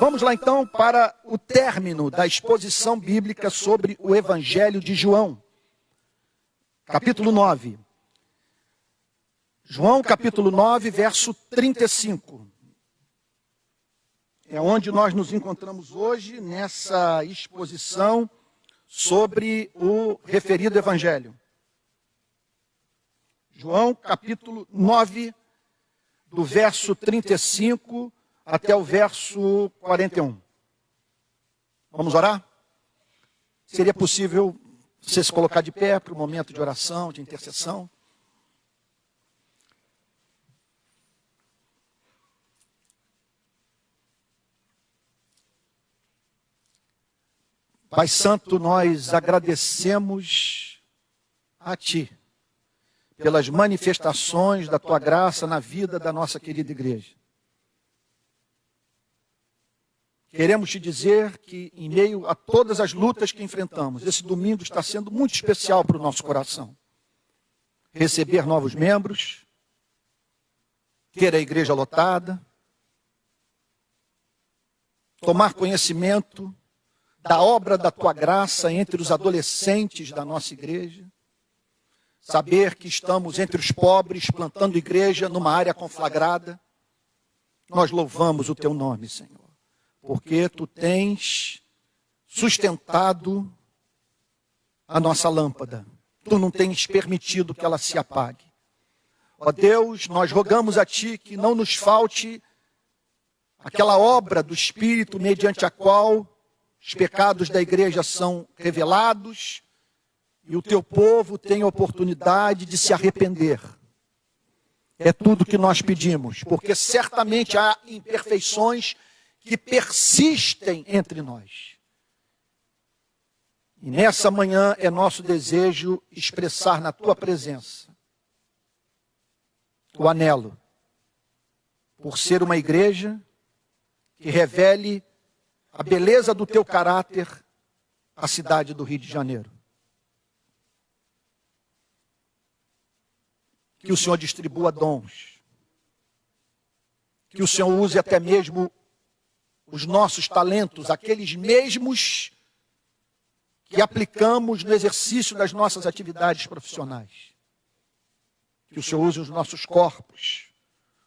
Vamos lá então para o término da exposição bíblica sobre o Evangelho de João. Capítulo 9. João capítulo 9, verso 35. É onde nós nos encontramos hoje nessa exposição sobre o referido Evangelho. João capítulo 9, do verso 35 até o verso 41. Vamos orar? Seria possível você se colocar de pé para o momento de oração, de intercessão? Pai Santo, nós agradecemos a Ti pelas manifestações da Tua graça na vida da nossa querida igreja. Queremos te dizer que, em meio a todas as lutas que enfrentamos, esse domingo está sendo muito especial para o nosso coração. Receber novos membros, ter a igreja lotada, tomar conhecimento da obra da Tua graça entre os adolescentes da nossa igreja, saber que estamos entre os pobres, plantando igreja numa área conflagrada. Nós louvamos o Teu nome, Senhor, porque Tu tens sustentado a nossa lâmpada. Tu não tens permitido que ela se apague. Ó Deus, nós rogamos a Ti que não nos falte aquela obra do Espírito mediante a qual os pecados da igreja são revelados e o Teu povo tem a oportunidade de se arrepender. É tudo que nós pedimos, porque certamente há imperfeições que persistem entre nós. E nessa manhã é nosso desejo expressar na Tua presença o anelo por ser uma igreja que revele a beleza do Teu caráter à cidade do Rio de Janeiro. Que o Senhor distribua dons. Que o Senhor use até mesmo os nossos talentos, aqueles mesmos que aplicamos no exercício das nossas atividades profissionais. Que o Senhor use os nossos corpos,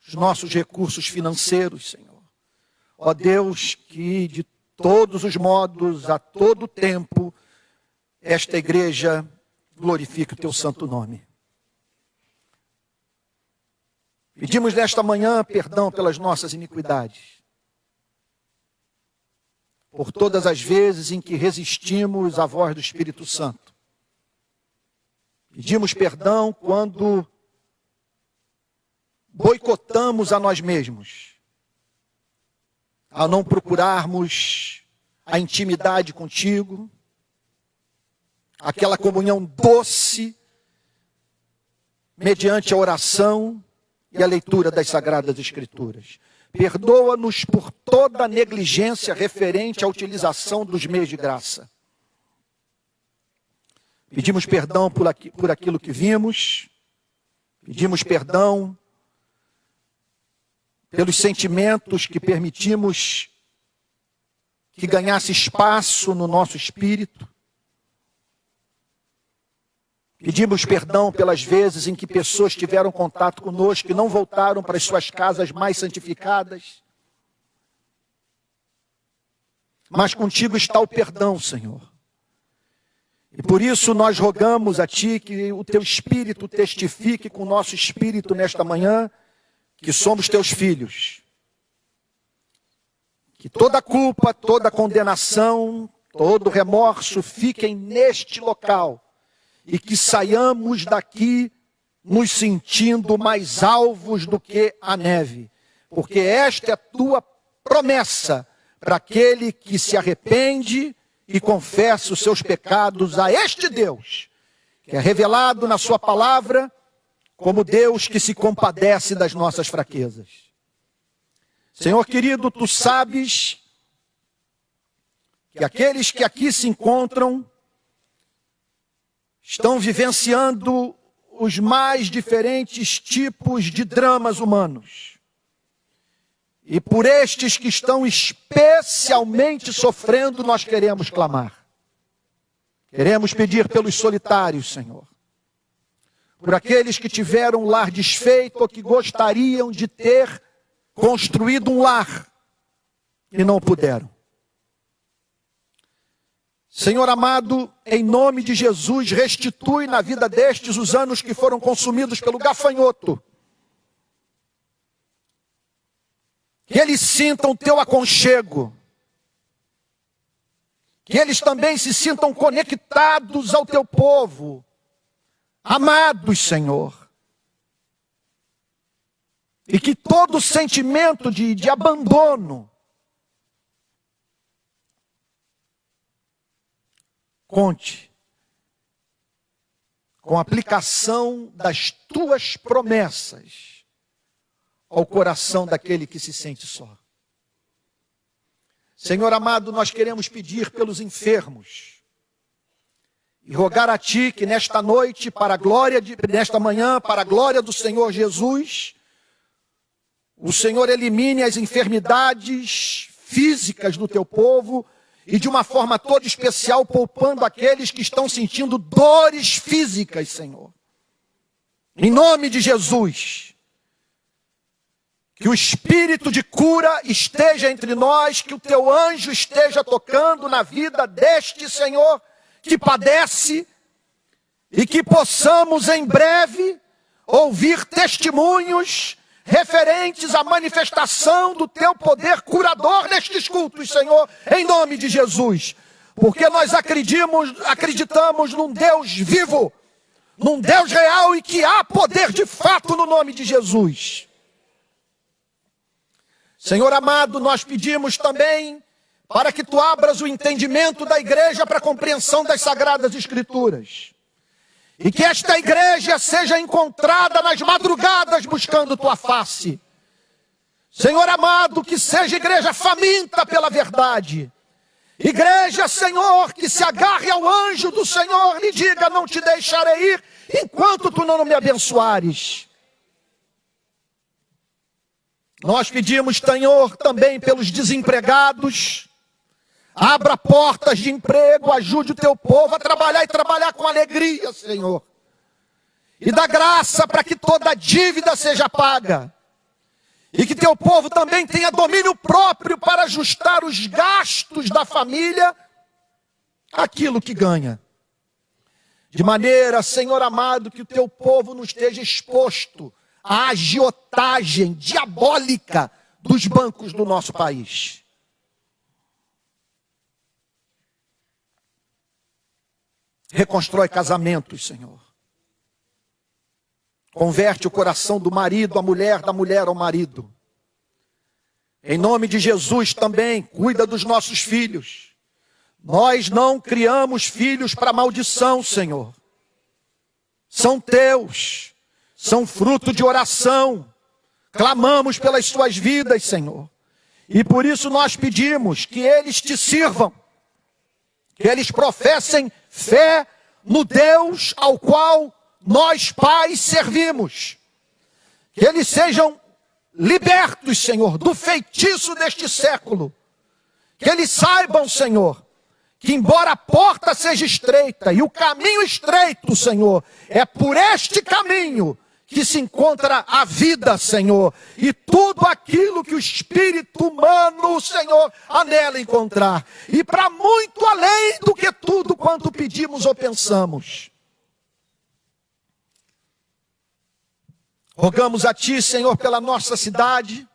os nossos recursos financeiros, Senhor. Ó Deus, que de todos os modos, a todo tempo, esta igreja glorifique o Teu santo nome. Pedimos nesta manhã perdão pelas nossas iniquidades, por todas as vezes em que resistimos à voz do Espírito Santo. Pedimos perdão quando boicotamos a nós mesmos, a não procurarmos a intimidade contigo, aquela comunhão doce, mediante a oração e a leitura das Sagradas Escrituras. Perdoa-nos por toda a negligência referente à utilização dos meios de graça. Pedimos perdão por aquilo que vimos, pedimos perdão pelos sentimentos que permitimos que ganhasse espaço no nosso espírito. Pedimos perdão pelas vezes em que pessoas tiveram contato conosco e não voltaram para as suas casas mais santificadas. Mas contigo está o perdão, Senhor. E por isso nós rogamos a Ti que o Teu Espírito testifique com o nosso espírito nesta manhã que somos Teus filhos. Que toda culpa, toda condenação, todo remorso fiquem neste local. E que saiamos daqui nos sentindo mais alvos do que a neve. Porque esta é a Tua promessa para aquele que se arrepende e confessa os seus pecados a este Deus, que é revelado na Sua palavra como Deus que se compadece das nossas fraquezas. Senhor querido, Tu sabes que aqueles que aqui se encontram estão vivenciando os mais diferentes tipos de dramas humanos. E por estes que estão especialmente sofrendo, nós queremos clamar. Queremos pedir pelos solitários, Senhor. Por aqueles que tiveram um lar desfeito ou que gostariam de ter construído um lar e não puderam. Senhor amado, em nome de Jesus, restitui na vida destes os anos que foram consumidos pelo gafanhoto. Que eles sintam o teu aconchego. Que eles também se sintam conectados ao teu povo. Amados, Senhor. E que todo sentimento de abandono conte com a aplicação das tuas promessas ao coração daquele que se sente só. Senhor amado, nós queremos pedir pelos enfermos e rogar a Ti que nesta noite, nesta manhã, para a glória do Senhor Jesus, o Senhor elimine as enfermidades físicas do Teu povo e de uma forma toda especial poupando aqueles que estão sentindo dores físicas, Senhor. Em nome de Jesus. Que o espírito de cura esteja entre nós, que o teu anjo esteja tocando na vida deste Senhor que padece e que possamos em breve ouvir testemunhos referentes à manifestação do teu poder curador nestes cultos, Senhor, em nome de Jesus. Porque nós acreditamos num Deus vivo, num Deus real e que há poder de fato no nome de Jesus. Senhor amado, nós pedimos também para que tu abras o entendimento da igreja para a compreensão das Sagradas Escrituras. E que esta igreja seja encontrada nas madrugadas buscando tua face. Senhor amado, que seja igreja faminta pela verdade. Igreja, Senhor, que se agarre ao anjo do Senhor e diga, não te deixarei ir enquanto tu não me abençoares. Nós pedimos, Senhor, também pelos desempregados. Abra portas de emprego, ajude o teu povo a trabalhar e trabalhar com alegria, Senhor. E dá graça para que toda dívida seja paga. E que teu povo também tenha domínio próprio para ajustar os gastos da família àquilo que ganha. De maneira, Senhor amado, que o teu povo não esteja exposto à agiotagem diabólica dos bancos do nosso país. Reconstrói casamentos, Senhor. Converte o coração do marido à mulher, da mulher ao marido. Em nome de Jesus também, cuida dos nossos filhos. Nós não criamos filhos para maldição, Senhor. São teus. São fruto de oração. Clamamos pelas suas vidas, Senhor. E por isso nós pedimos que eles te sirvam. Que eles professem fé no Deus ao qual nós, pais, servimos. Que eles sejam libertos, Senhor, do feitiço deste século. Que eles saibam, Senhor, que embora a porta seja estreita e o caminho estreito, Senhor, é por este caminho que se encontra a vida, Senhor, e tudo aquilo que o espírito humano, Senhor, anela encontrar. E para muito além do que tudo quanto pedimos ou pensamos. Rogamos a Ti, Senhor, pela nossa cidade.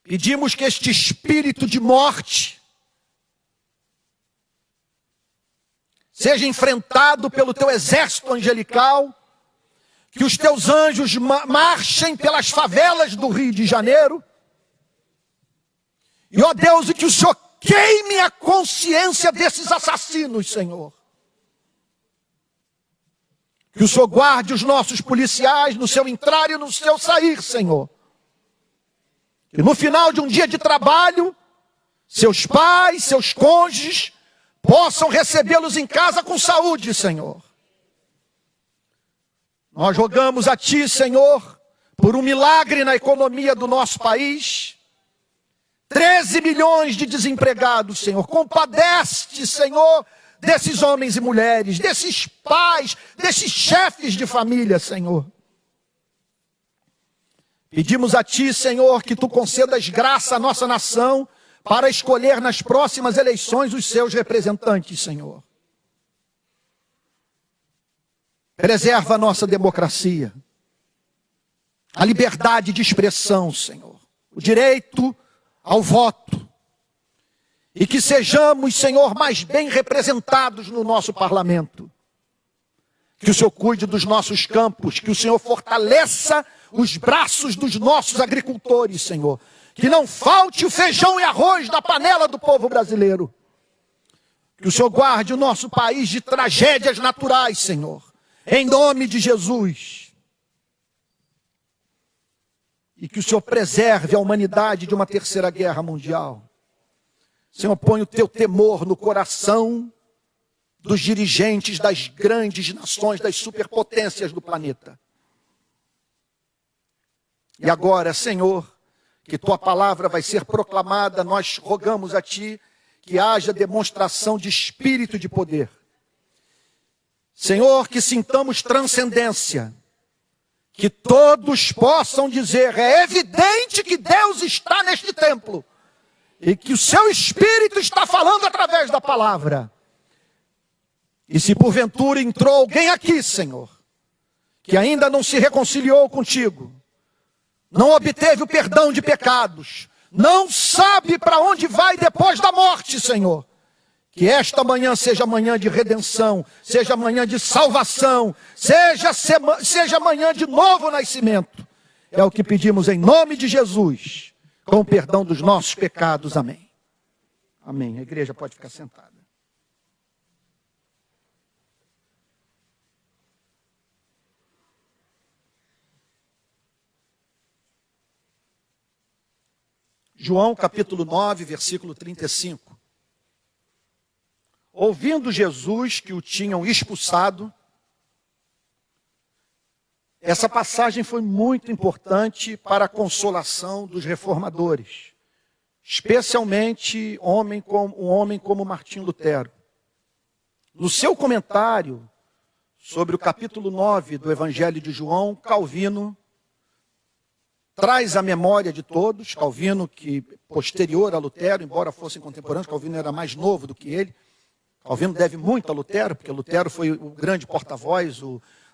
Pedimos que este espírito de morte seja enfrentado pelo Teu exército angelical. Que os Teus anjos marchem pelas favelas do Rio de Janeiro. E, ó Deus, e que o Senhor queime a consciência desses assassinos, Senhor. Que o Senhor guarde os nossos policiais no seu entrar e no seu sair, Senhor. Que no final de um dia de trabalho, seus pais, seus cônjuges, possam recebê-los em casa com saúde, Senhor. Nós rogamos a Ti, Senhor, por um milagre na economia do nosso país. 13 milhões de desempregados, Senhor. Compadece, Senhor, desses homens e mulheres, desses pais, desses chefes de família, Senhor. Pedimos a Ti, Senhor, que Tu concedas graça à nossa nação para escolher nas próximas eleições os seus representantes, Senhor. Preserva a nossa democracia, a liberdade de expressão, Senhor, o direito ao voto. E que sejamos, Senhor, mais bem representados no nosso parlamento. Que o Senhor cuide dos nossos campos, que o Senhor fortaleça os braços dos nossos agricultores, Senhor. Que não falte o feijão e arroz da panela do povo brasileiro. Que o Senhor guarde o nosso país de tragédias naturais, Senhor. Em nome de Jesus. E que o Senhor preserve a humanidade de uma terceira guerra mundial. Senhor, põe o teu temor no coração dos dirigentes das grandes nações, das superpotências do planeta. E agora, Senhor, que tua palavra vai ser proclamada, nós rogamos a Ti que haja demonstração de espírito de poder. Senhor, que sintamos transcendência, que todos possam dizer, é evidente que Deus está neste templo, e que o seu Espírito está falando através da palavra. E se porventura entrou alguém aqui, Senhor, que ainda não se reconciliou contigo, não obteve o perdão de pecados, não sabe para onde vai depois da morte, Senhor, que esta manhã seja manhã de redenção, seja manhã de salvação, seja manhã de novo nascimento. É o que pedimos em nome de Jesus, com o perdão dos nossos pecados. Amém. Amém. A igreja pode ficar sentada. João capítulo 9, versículo 35. Ouvindo Jesus que o tinham expulsado, essa passagem foi muito importante para a consolação dos reformadores, especialmente um homem como Martinho Lutero. No seu comentário sobre o capítulo 9 do Evangelho de João, Calvino traz à memória de todos, Calvino que posterior a Lutero, embora fossem contemporâneos, Calvino era mais novo do que ele. Calvino deve muito a Lutero, porque Lutero foi o grande porta-voz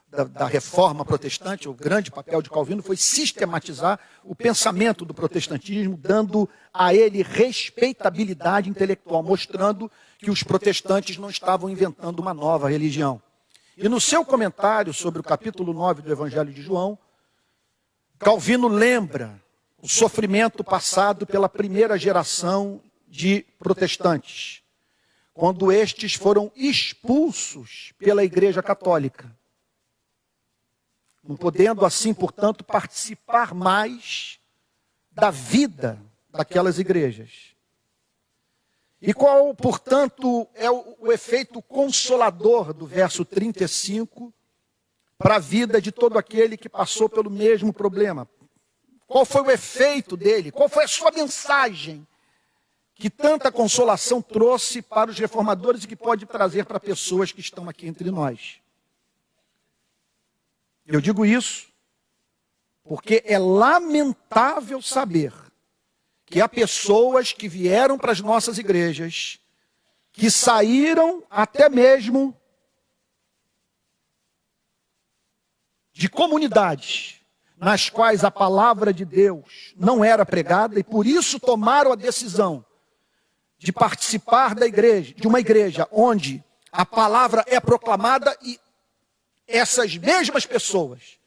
da reforma protestante. O grande papel de Calvino foi sistematizar o pensamento do protestantismo, dando a ele respeitabilidade intelectual, mostrando que os protestantes não estavam inventando uma nova religião. E no seu comentário sobre o capítulo 9 do Evangelho de João, Calvino lembra o sofrimento passado pela primeira geração de protestantes, quando estes foram expulsos pela Igreja Católica, não podendo assim, portanto, participar mais da vida daquelas igrejas. E qual, portanto, é o efeito consolador do verso 35 para a vida de todo aquele que passou pelo mesmo problema? Qual foi o efeito dele? Qual foi a sua mensagem que tanta consolação trouxe para os reformadores e que pode trazer para pessoas que estão aqui entre nós? Eu digo isso porque é lamentável saber que há pessoas que vieram para as nossas igrejas, que saíram até mesmo de comunidades nas quais a palavra de Deus não era pregada e por isso tomaram a decisão de participar da igreja, de uma igreja onde a palavra é proclamada, e essas mesmas pessoas,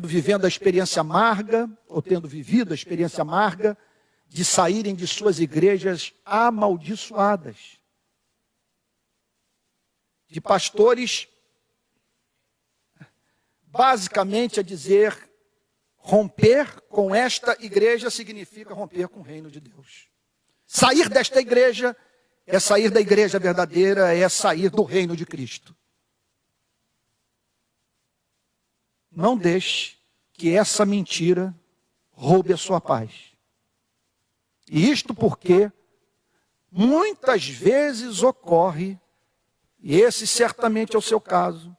vivendo a experiência amarga, ou tendo vivido a experiência amarga, de saírem de suas igrejas amaldiçoadas, de pastores basicamente a dizer, romper com esta igreja significa romper com o reino de Deus. Sair desta igreja é sair da igreja verdadeira, é sair do reino de Cristo. Não deixe que essa mentira roube a sua paz. E isto porque muitas vezes ocorre, e esse certamente é o seu caso,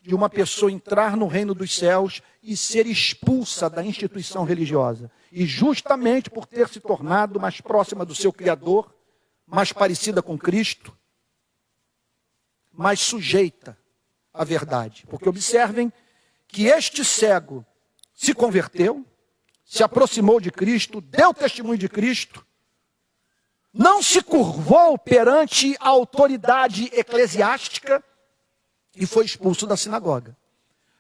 de uma pessoa entrar no reino dos céus e ser expulsa da instituição religiosa. E justamente por ter se tornado mais próxima do seu Criador, mais parecida com Cristo, mais sujeita à verdade. Porque observem que este cego se converteu, se aproximou de Cristo, deu testemunho de Cristo, não se curvou perante a autoridade eclesiástica e foi expulso da sinagoga.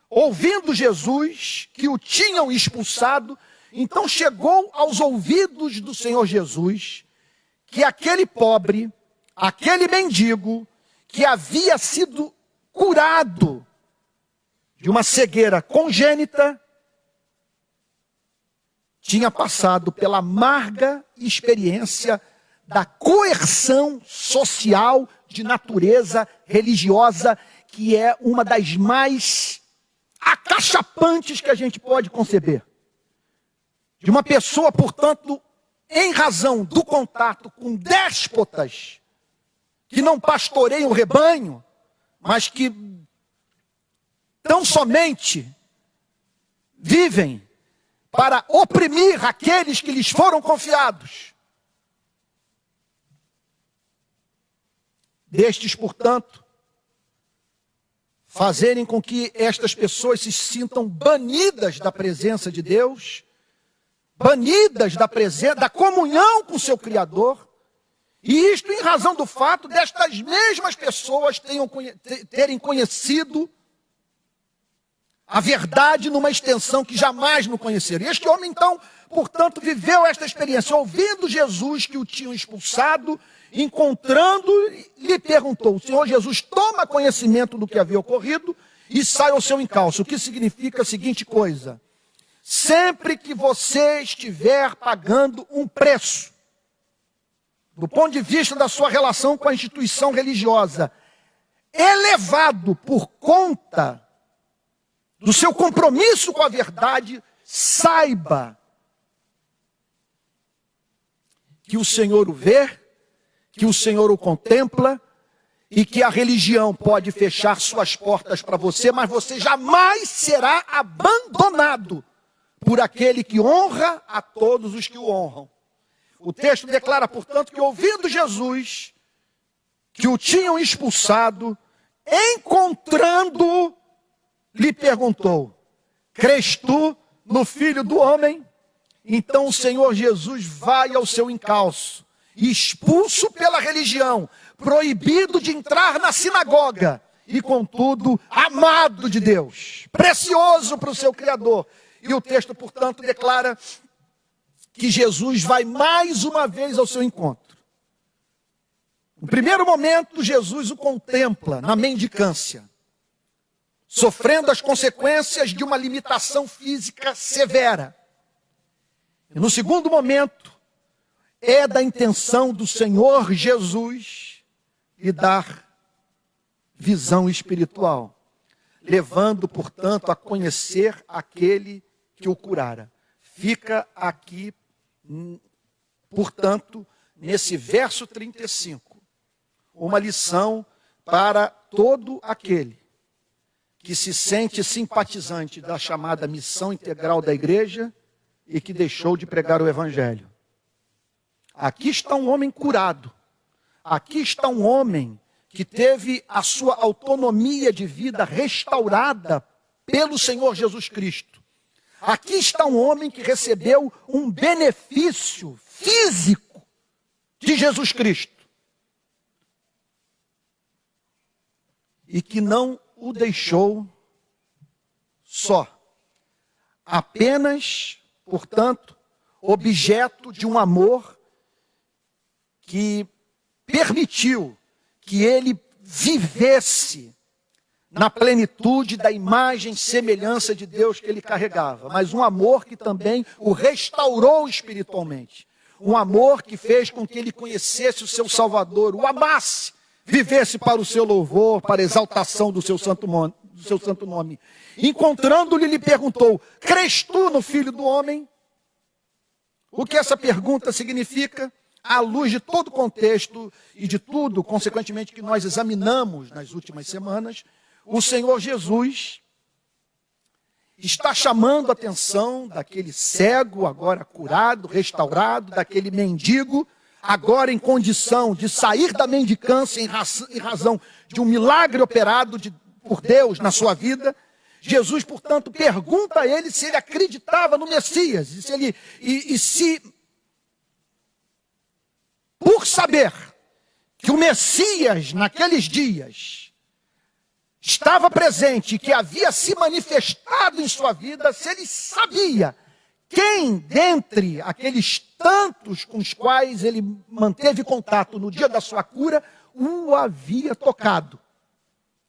Ouvindo Jesus que o tinham expulsado, então chegou aos ouvidos do Senhor Jesus que aquele pobre, aquele mendigo, que havia sido curado de uma cegueira congênita, tinha passado pela amarga experiência da coerção social de natureza religiosa, que é uma das mais acachapantes que a gente pode conceber. De uma pessoa, portanto, em razão do contato com déspotas, que não pastoreiam o rebanho, mas que tão somente vivem para oprimir aqueles que lhes foram confiados. Destes, portanto, fazerem com que estas pessoas se sintam banidas da presença de Deus, banidas da comunhão com o seu Criador, e isto em razão do fato destas mesmas pessoas terem conhecido a verdade numa extensão que jamais não conheceram. E este homem, então, portanto, viveu esta experiência, ouvindo Jesus que o tinham expulsado, encontrando, lhe perguntou. O Senhor Jesus toma conhecimento do que havia ocorrido e sai ao seu encalço. O que significa a seguinte coisa: sempre que você estiver pagando um preço, do ponto de vista da sua relação com a instituição religiosa, elevado por conta do seu compromisso com a verdade, saiba que o Senhor o vê, que o Senhor o contempla, e que a religião pode fechar suas portas para você, mas você jamais será abandonado por aquele que honra a todos os que o honram. O texto declara, portanto, que ouvindo Jesus, que o tinham expulsado, encontrando, lhe perguntou: crês tu no Filho do Homem? Então o Senhor Jesus vai ao seu encalço, expulso pela religião, proibido de entrar na sinagoga, e contudo, amado de Deus, precioso para o seu Criador. E o texto, portanto, declara que Jesus vai mais uma vez ao seu encontro. No primeiro momento, Jesus o contempla na mendicância, sofrendo as consequências de uma limitação física severa. E no segundo momento, é da intenção do Senhor Jesus lhe dar visão espiritual, levando, portanto, a conhecer aquele que o curara. Fica aqui, portanto, nesse verso 35, uma lição para todo aquele que se sente simpatizante da chamada missão integral da igreja e que deixou de pregar o evangelho. Aqui está um homem curado. Aqui está um homem que teve a sua autonomia de vida restaurada pelo Senhor Jesus Cristo. Aqui está um homem que recebeu um benefício físico de Jesus Cristo. E que não o deixou só. Apenas, portanto, objeto de um amor que permitiu que ele vivesse na plenitude da imagem e semelhança de Deus que ele carregava, mas um amor que também o restaurou espiritualmente. Um amor que fez com que ele conhecesse o seu Salvador, o amasse, vivesse para o seu louvor, para a exaltação do seu santo do seu santo nome. Encontrando-lhe, lhe perguntou: crês tu no Filho do Homem? O que essa pergunta significa? À luz de todo o contexto e de tudo, consequentemente, que nós examinamos nas últimas semanas, o Senhor Jesus está chamando a atenção daquele cego, agora curado, restaurado, daquele mendigo, agora em condição de sair da mendicância em razão de um milagre operado por Deus na sua vida. Jesus, portanto, pergunta a ele se ele acreditava no Messias, e se por saber que o Messias, naqueles dias, estava presente e que havia se manifestado em sua vida, se ele sabia quem dentre aqueles tantos com os quais ele manteve contato no dia da sua cura, o havia tocado.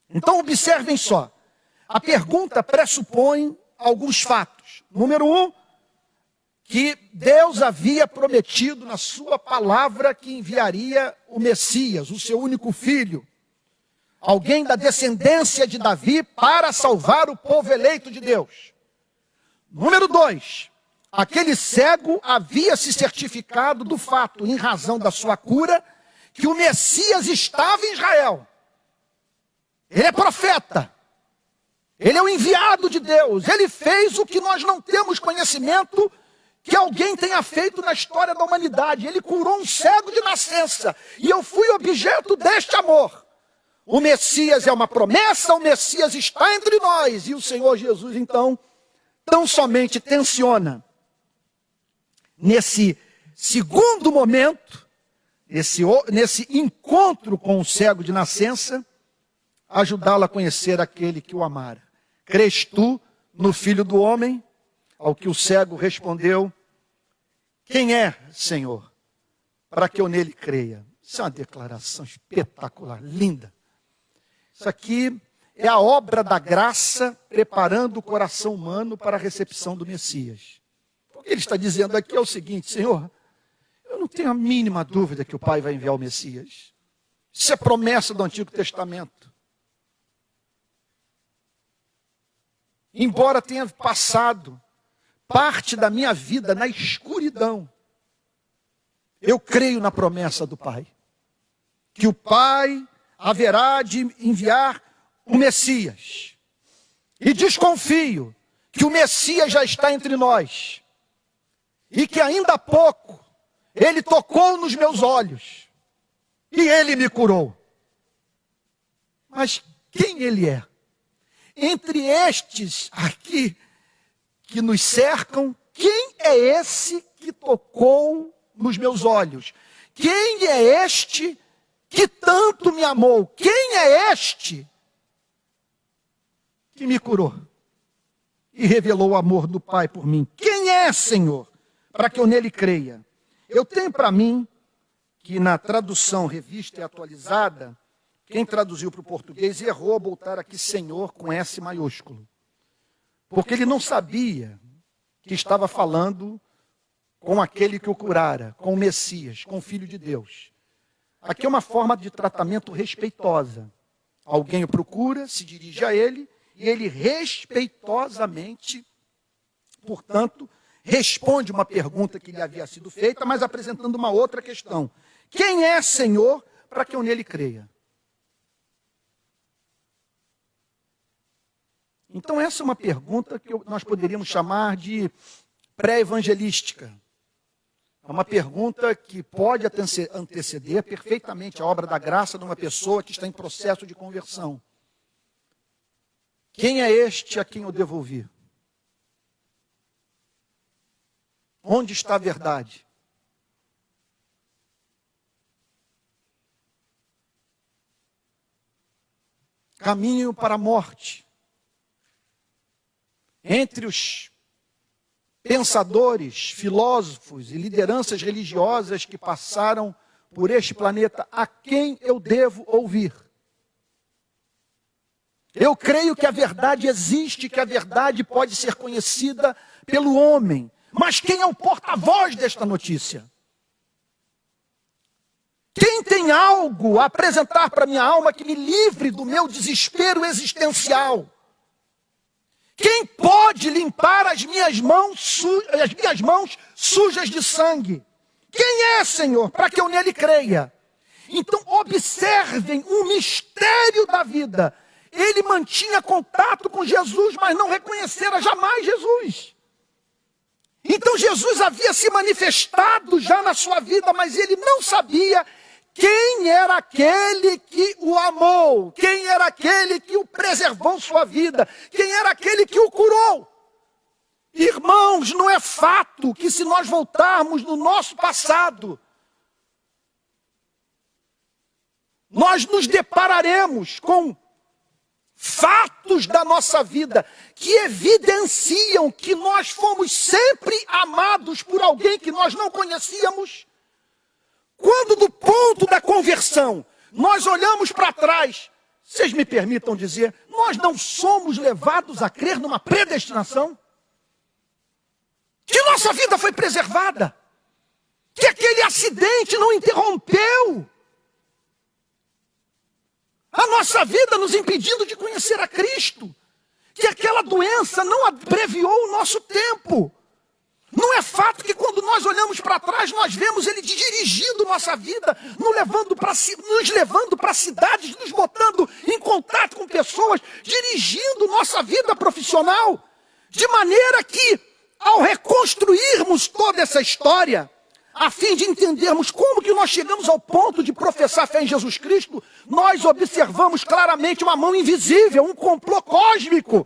Então observem só, a pergunta pressupõe alguns fatos. Número 1, que Deus havia prometido na sua palavra que enviaria o Messias, o seu único filho, alguém da descendência de Davi, para salvar o povo eleito de Deus. Número 2, aquele cego havia se certificado do fato, em razão da sua cura, que o Messias estava em Israel. Ele é profeta. Ele é o enviado de Deus. Ele fez o que nós não temos conhecimento que alguém tenha feito na história da humanidade. Ele curou um cego de nascença. E eu fui objeto deste amor. O Messias é uma promessa, o Messias está entre nós. E o Senhor Jesus, então, tão somente tensiona, nesse segundo momento, nesse encontro com o cego de nascença, ajudá-lo a conhecer aquele que o amara. Crês tu no Filho do Homem? Ao que o cego respondeu: quem é, Senhor, para que eu nele creia? Isso é uma declaração espetacular, linda. Isso aqui é a obra da graça preparando o coração humano para a recepção do Messias. O que ele está dizendo aqui é o seguinte: Senhor, eu não tenho a mínima dúvida que o Pai vai enviar o Messias. Isso é promessa do Antigo Testamento. Embora tenha passado parte da minha vida na escuridão, eu creio na promessa do Pai, que o Pai haverá de enviar o Messias. E desconfio que o Messias já está entre nós, e que ainda há pouco ele tocou nos meus olhos, e ele me curou. Mas quem ele é? Entre estes aqui que nos cercam, quem é esse que tocou nos meus olhos? Quem é este que tanto me amou? Quem é este que me curou e revelou o amor do Pai por mim? Quem é, Senhor, para que eu nele creia? Eu tenho para mim que na tradução revista e atualizada, quem traduziu para o português errou ao botar aqui Senhor com S maiúsculo. Porque ele não sabia que estava falando com aquele que o curara, com o Messias, com o Filho de Deus. Aqui é uma forma de tratamento respeitosa. Alguém o procura, se dirige a ele, e ele respeitosamente, portanto, responde uma pergunta que lhe havia sido feita, mas apresentando uma outra questão. Quem é, Senhor, para que eu nele creia? Então essa é uma pergunta que nós poderíamos chamar de pré-evangelística. É uma pergunta que pode anteceder perfeitamente a obra da graça de uma pessoa que está em processo de conversão. Quem é este a quem eu devo ouvir? Onde está a verdade? Caminho para a morte. Entre os pensadores, filósofos e lideranças religiosas que passaram por este planeta, a quem eu devo ouvir? Eu creio que a verdade existe, que a verdade pode ser conhecida pelo homem. Mas quem é o porta-voz desta notícia? Quem tem algo a apresentar para minha alma que me livre do meu desespero existencial? Quem pode limpar as minhas mãos sujas de sangue? Quem é, Senhor, para que eu nele creia? Então, observem o mistério da vida. Ele mantinha contato com Jesus, mas não reconhecera jamais Jesus. Então, Jesus havia se manifestado já na sua vida, mas ele não sabia quem era aquele que o amou, quem era aquele que o preservou sua vida, quem era aquele que o curou. Irmãos, não é fato que se nós voltarmos no nosso passado, nós nos depararemos com fatos da nossa vida que evidenciam que nós fomos sempre amados por alguém que nós não conhecíamos. Quando do ponto da conversão, nós olhamos para trás, vocês me permitam dizer, nós não somos levados a crer numa predestinação? Que nossa vida foi preservada, que aquele acidente não interrompeu a nossa vida nos impedindo de conhecer a Cristo, que aquela doença não abreviou o nosso tempo. Não é fato que quando nós olhamos para trás, nós vemos ele dirigindo nossa vida, nos levando para cidades, nos botando em contato com pessoas, dirigindo nossa vida profissional, de maneira que, ao reconstruirmos toda essa história, a fim de entendermos como que nós chegamos ao ponto de professar fé em Jesus Cristo, nós observamos claramente uma mão invisível, um complô cósmico,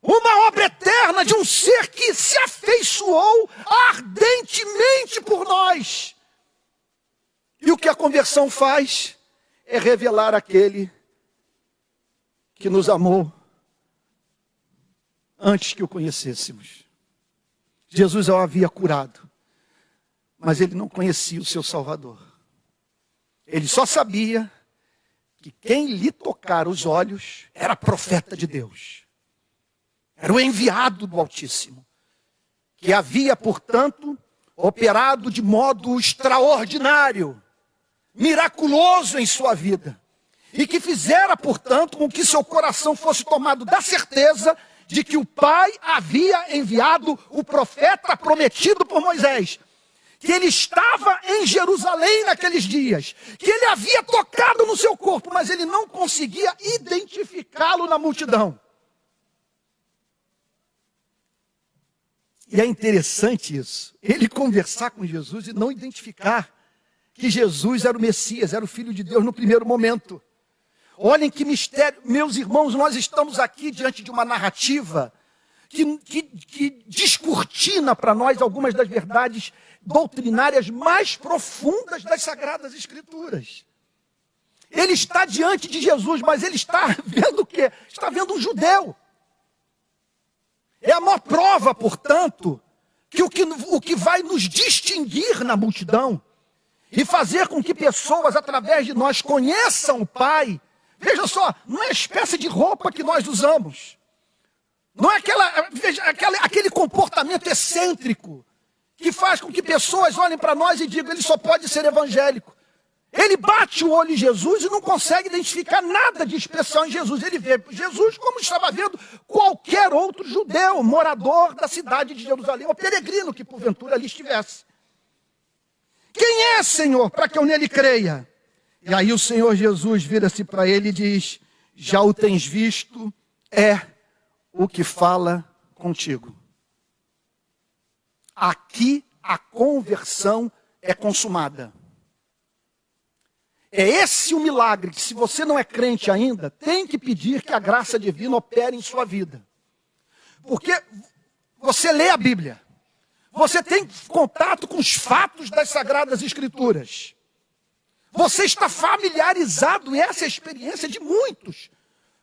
uma obra eterna de um ser que se afeiçoou ardentemente por nós. E o que a conversão faz é revelar aquele que nos amou antes que o conhecêssemos. Jesus o havia curado, mas ele não conhecia o seu Salvador. Ele só sabia que quem lhe tocara os olhos era profeta de Deus. Era o enviado do Altíssimo, que havia, portanto, operado de modo extraordinário, miraculoso em sua vida, e que fizera, portanto, com que seu coração fosse tomado da certeza de que o Pai havia enviado o profeta prometido por Moisés, que ele estava em Jerusalém naqueles dias, que ele havia tocado no seu corpo, mas ele não conseguia identificá-lo na multidão. E é interessante isso, ele conversar com Jesus e não identificar que Jesus era o Messias, era o Filho de Deus no primeiro momento. Olhem que mistério, meus irmãos, nós estamos aqui diante de uma narrativa que descortina para nós algumas das verdades doutrinárias mais profundas das Sagradas Escrituras. Ele está diante de Jesus, mas ele está vendo o quê? Está vendo um judeu. É a maior prova, portanto, que o que vai nos distinguir na multidão e fazer com que pessoas, através de nós, conheçam o Pai. Veja só, não é a espécie de roupa que nós usamos. Não é aquele comportamento excêntrico que faz com que pessoas olhem para nós e digam, ele só pode ser evangélico. Ele bate o olho em Jesus e não consegue identificar nada de expressão em Jesus. Ele vê Jesus como estava vendo qualquer outro judeu, morador da cidade de Jerusalém, ou peregrino que porventura ali estivesse. Quem é, Senhor, para que eu nele creia? E aí o Senhor Jesus vira-se para ele e diz, já o tens visto, é o que fala contigo. Aqui a conversão é consumada. É esse o milagre que, se você não é crente ainda, tem que pedir que a graça divina opere em sua vida. Porque você lê a Bíblia, você tem contato com os fatos das Sagradas Escrituras. Você está familiarizado, e essa é a experiência de muitos,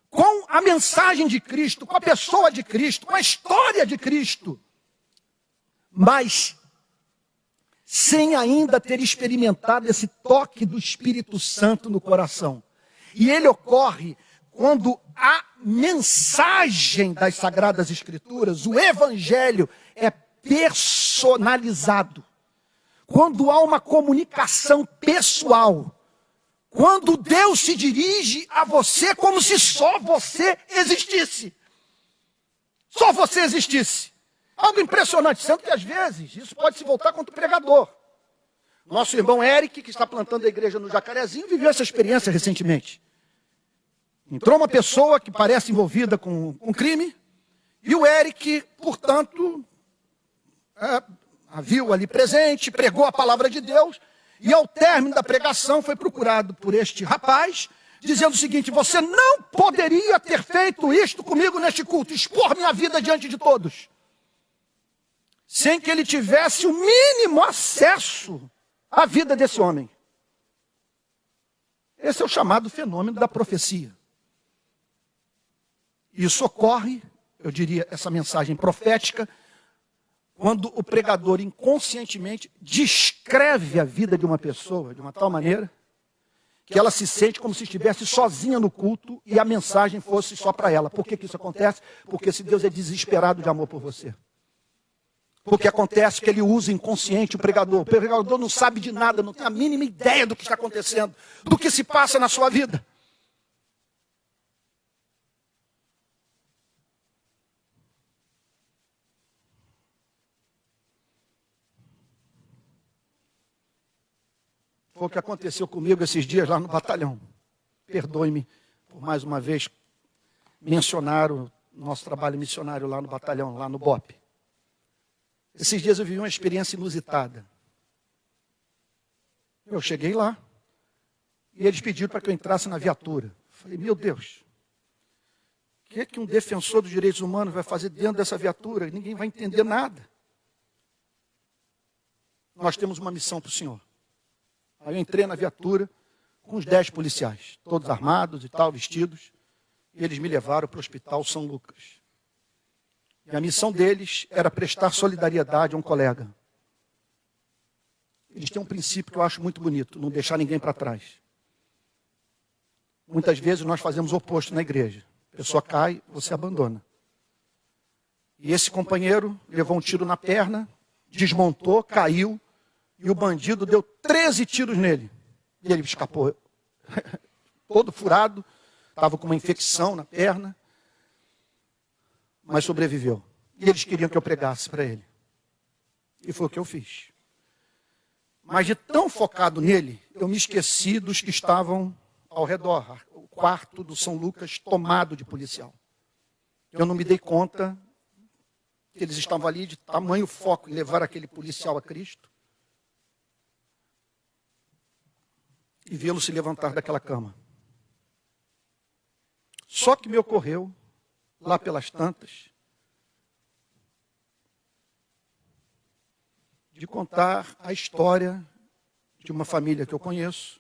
com a mensagem de Cristo, com a pessoa de Cristo, com a história de Cristo. Mas sem ainda ter experimentado esse toque do Espírito Santo no coração. E ele ocorre quando a mensagem das Sagradas Escrituras, o Evangelho, é personalizado. Quando há uma comunicação pessoal. Quando Deus se dirige a você como se só você existisse. só você existisse. Algo impressionante, sendo que às vezes isso pode se voltar contra o pregador. Nosso irmão Eric, que está plantando a igreja no Jacarezinho, viveu essa experiência recentemente. Entrou uma pessoa que parece envolvida com um crime, e o Eric, portanto, a viu ali presente, pregou a palavra de Deus, e ao término da pregação foi procurado por este rapaz, dizendo o seguinte: você não poderia ter feito isto comigo neste culto, expor minha vida diante de todos, sem que ele tivesse o mínimo acesso à vida desse homem. Esse é o chamado fenômeno da profecia. Isso ocorre, eu diria, essa mensagem profética, quando o pregador inconscientemente descreve a vida de uma pessoa de uma tal maneira que ela se sente como se estivesse sozinha no culto e a mensagem fosse só para ela. Por que isso acontece? Porque esse Deus é desesperado de amor por você. Porque acontece que ele usa inconsciente o pregador. O pregador não sabe de nada, não tem a mínima ideia do que está acontecendo, do que se passa na sua vida. Foi o que aconteceu comigo esses dias lá no batalhão. Perdoe-me por mais uma vez mencionar o nosso trabalho missionário lá no batalhão, lá no BOP. Esses dias eu vivi uma experiência inusitada. Eu cheguei lá e eles pediram para que eu entrasse na viatura. Falei, meu Deus, o que um defensor dos direitos humanos vai fazer dentro dessa viatura? Ninguém vai entender nada. Nós temos uma missão para o senhor. Aí eu entrei na viatura com uns 10 policiais, todos armados e tal, vestidos, e eles me levaram para o Hospital São Lucas. E a missão deles era prestar solidariedade a um colega. Eles têm um princípio que eu acho muito bonito, não deixar ninguém para trás. Muitas vezes nós fazemos o oposto na igreja. A pessoa cai, você abandona. E esse companheiro levou um tiro na perna, desmontou, caiu, e o bandido deu 13 tiros nele. E ele escapou todo furado, estava com uma infecção na perna, mas sobreviveu. E eles queriam que eu pregasse para ele. E foi o que eu fiz. Mas de tão focado nele, eu me esqueci dos que estavam ao redor. O quarto do São Lucas tomado de policial. Eu não me dei conta que eles estavam ali de tamanho foco em levar aquele policial a Cristo e vê-lo se levantar daquela cama. Só que me ocorreu, lá pelas tantas, de contar a história de uma família que eu conheço,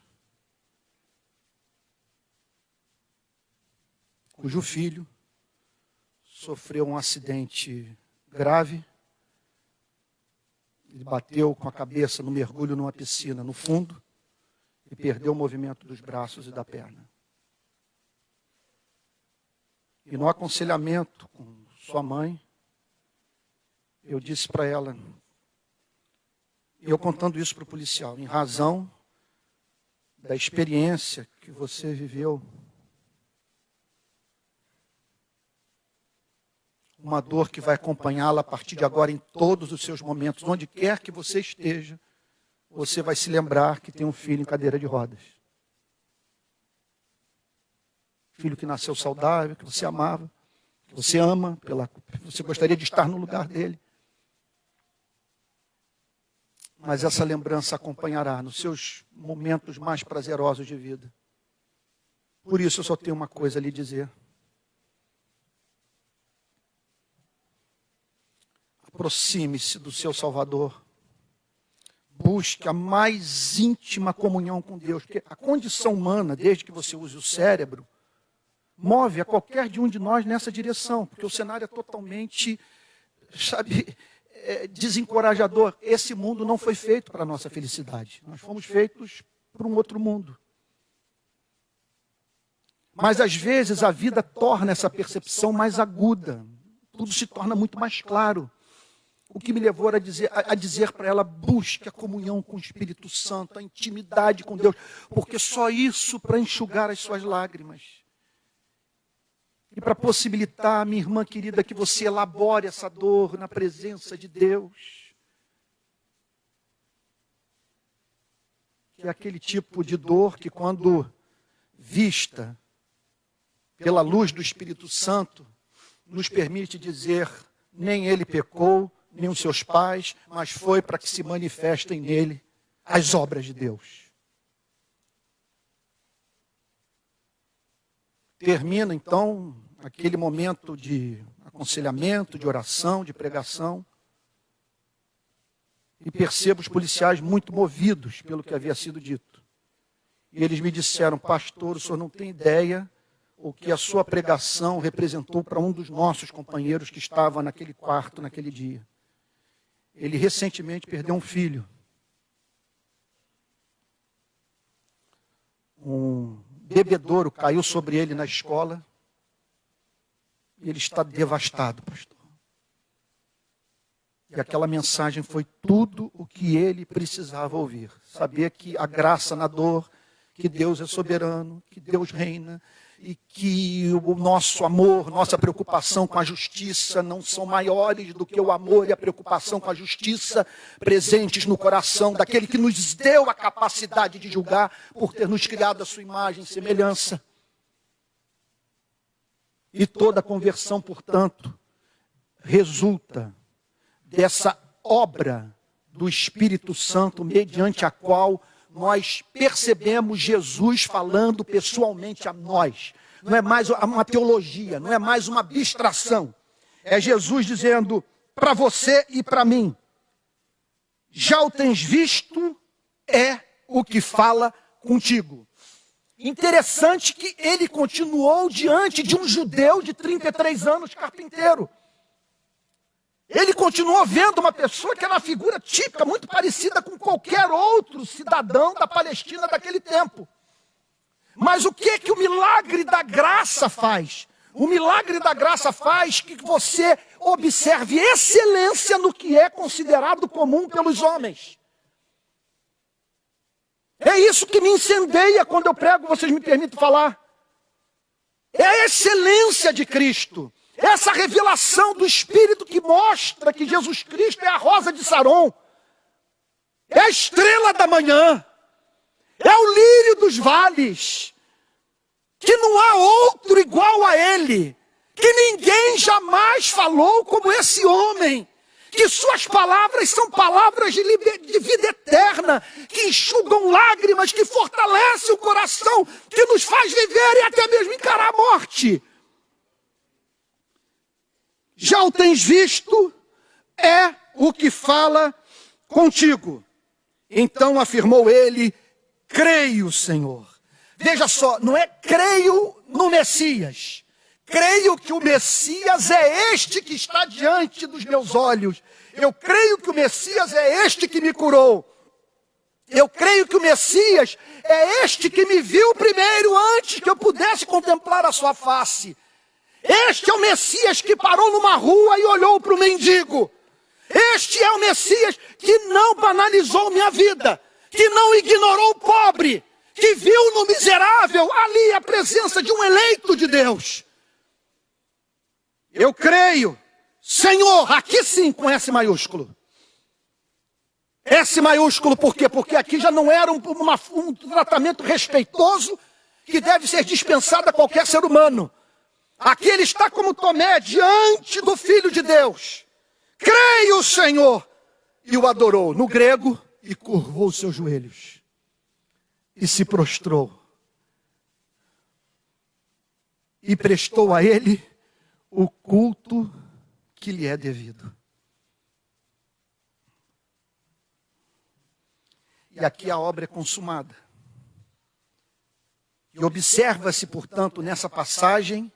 cujo filho sofreu um acidente grave. Ele bateu com a cabeça no mergulho numa piscina no fundo e perdeu o movimento dos braços e da perna. E no aconselhamento com sua mãe, eu disse para ela, eu contando isso para o policial, em razão da experiência que você viveu, uma dor que vai acompanhá-la a partir de agora em todos os seus momentos, onde quer que você esteja, você vai se lembrar que tem um filho em cadeira de rodas. Filho que nasceu saudável, que você amava, que você ama, você gostaria de estar no lugar dele. Mas essa lembrança acompanhará nos seus momentos mais prazerosos de vida. Por isso eu só tenho uma coisa a lhe dizer. Aproxime-se do seu Salvador. Busque a mais íntima comunhão com Deus. Porque a condição humana, desde que você use o cérebro, move a qualquer de um de nós nessa direção. Porque o cenário é totalmente, desencorajador. Esse mundo não foi feito para a nossa felicidade. Nós fomos feitos para um outro mundo. Mas às vezes a vida torna essa percepção mais aguda. Tudo se torna muito mais claro. O que me levou a dizer para ela, busque a comunhão com o Espírito Santo, a intimidade com Deus, porque só isso para enxugar as suas lágrimas. e para possibilitar, minha irmã querida, que você elabore essa dor na presença de Deus. Que é aquele tipo de dor que, quando vista pela luz do Espírito Santo, nos permite dizer: nem ele pecou, nem os seus pais, mas foi para que se manifestem nele as obras de Deus. Termina então aquele momento de aconselhamento, de oração, de pregação, e percebo os policiais muito movidos pelo que havia sido dito. E eles me disseram: pastor, o senhor não tem ideia o que a sua pregação representou para um dos nossos companheiros que estava naquele quarto naquele dia. Ele recentemente perdeu um filho. Um bebedouro caiu sobre ele na escola e ele está devastado, pastor. E aquela mensagem foi tudo o que ele precisava ouvir. Saber que a graça na dor, que Deus é soberano, que Deus reina, e que o nosso amor, nossa preocupação com a justiça não são maiores do que o amor e a preocupação com a justiça presentes no coração daquele que nos deu a capacidade de julgar por ter nos criado a sua imagem e semelhança. E toda conversão, portanto, resulta dessa obra do Espírito Santo, mediante a qual nós percebemos Jesus falando pessoalmente a nós. Não é mais uma teologia, não é mais uma abstração. É Jesus dizendo para você e para mim: já o tens visto, é o que fala contigo. Interessante que ele continuou diante de um judeu de 33 anos, carpinteiro. Ele continuou vendo uma pessoa que era uma figura típica, muito parecida com qualquer outro cidadão da Palestina daquele tempo. Mas o que o milagre da graça faz? O milagre da graça faz que você observe excelência no que é considerado comum pelos homens. É isso que me incendeia quando eu prego, vocês me permitem falar. É a excelência de Cristo. Essa revelação do Espírito que mostra que Jesus Cristo é a rosa de Saron, é a estrela da manhã, é o lírio dos vales, que não há outro igual a ele, que ninguém jamais falou como esse homem, que suas palavras são palavras de vida eterna, que enxugam lágrimas, que fortalecem o coração, que nos faz viver e até mesmo encarar a morte. Já o tens visto, é o que fala contigo. Então afirmou ele: creio, Senhor. Veja só, não é creio no Messias. Creio que o Messias é este que está diante dos meus olhos. Eu creio que o Messias é este que me curou. Eu creio que o Messias é este que me viu primeiro, antes que eu pudesse contemplar a sua face. Este é o Messias que parou numa rua e olhou para o mendigo. Este é o Messias que não banalizou minha vida, que não ignorou o pobre, que viu no miserável ali a presença de um eleito de Deus. Eu creio, Senhor, aqui sim com S maiúsculo. S maiúsculo por quê? Porque aqui já não era um tratamento respeitoso que deve ser dispensado a qualquer ser humano. Aqui ele está como Tomé, diante do Filho de Deus. Creio, Senhor. E o adorou no grego e curvou os seus joelhos. E se prostrou. E prestou a ele o culto que lhe é devido. E aqui a obra é consumada. E observa-se, portanto, nessa passagem,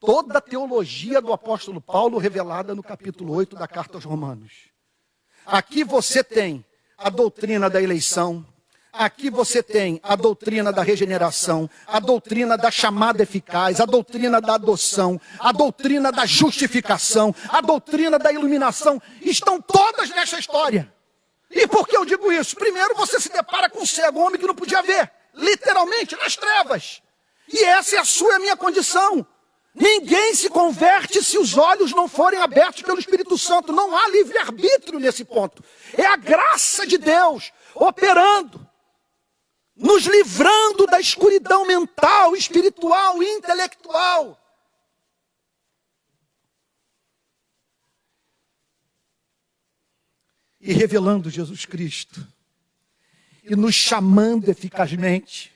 toda a teologia do apóstolo Paulo revelada no capítulo 8 da carta aos Romanos. Aqui você tem a doutrina da eleição, aqui você tem a doutrina da regeneração, a doutrina da chamada eficaz, a doutrina da adoção, a doutrina da justificação, a doutrina da iluminação, estão todas nessa história. E por que eu digo isso? Primeiro, você se depara com um cego, um homem que não podia ver, literalmente nas trevas. E essa é a sua e a minha condição. Ninguém se converte se os olhos não forem abertos pelo Espírito Santo. Não há livre-arbítrio nesse ponto. É a graça de Deus operando, nos livrando da escuridão mental, espiritual e intelectual. E revelando Jesus Cristo. E nos chamando eficazmente.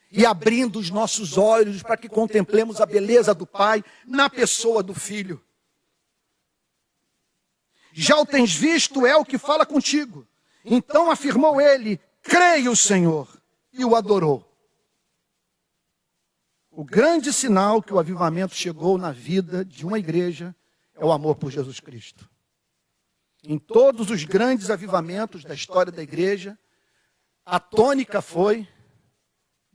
E abrindo os nossos olhos para que contemplemos a beleza do Pai na pessoa do Filho. Já o tens visto, é o que fala contigo. Então afirmou ele, creio, Senhor, e o adorou. O grande sinal que o avivamento chegou na vida de uma igreja é o amor por Jesus Cristo. Em todos os grandes avivamentos da história da igreja, a tônica foi,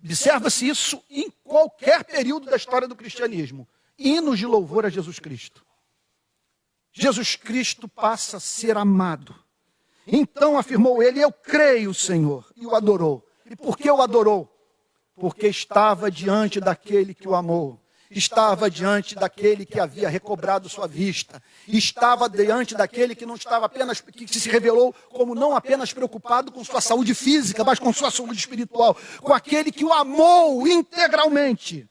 observa-se isso em qualquer período da história do cristianismo, hinos de louvor a Jesus Cristo. Jesus Cristo passa a ser amado. Então afirmou ele, eu creio, Senhor, e o adorou. E por que o adorou? Porque estava diante daquele que o amou. Estava diante daquele que havia recobrado sua vista. Estava diante daquele que não estava apenas, que se revelou como não apenas preocupado com sua saúde física, mas com sua saúde espiritual. Com aquele que o amou integralmente.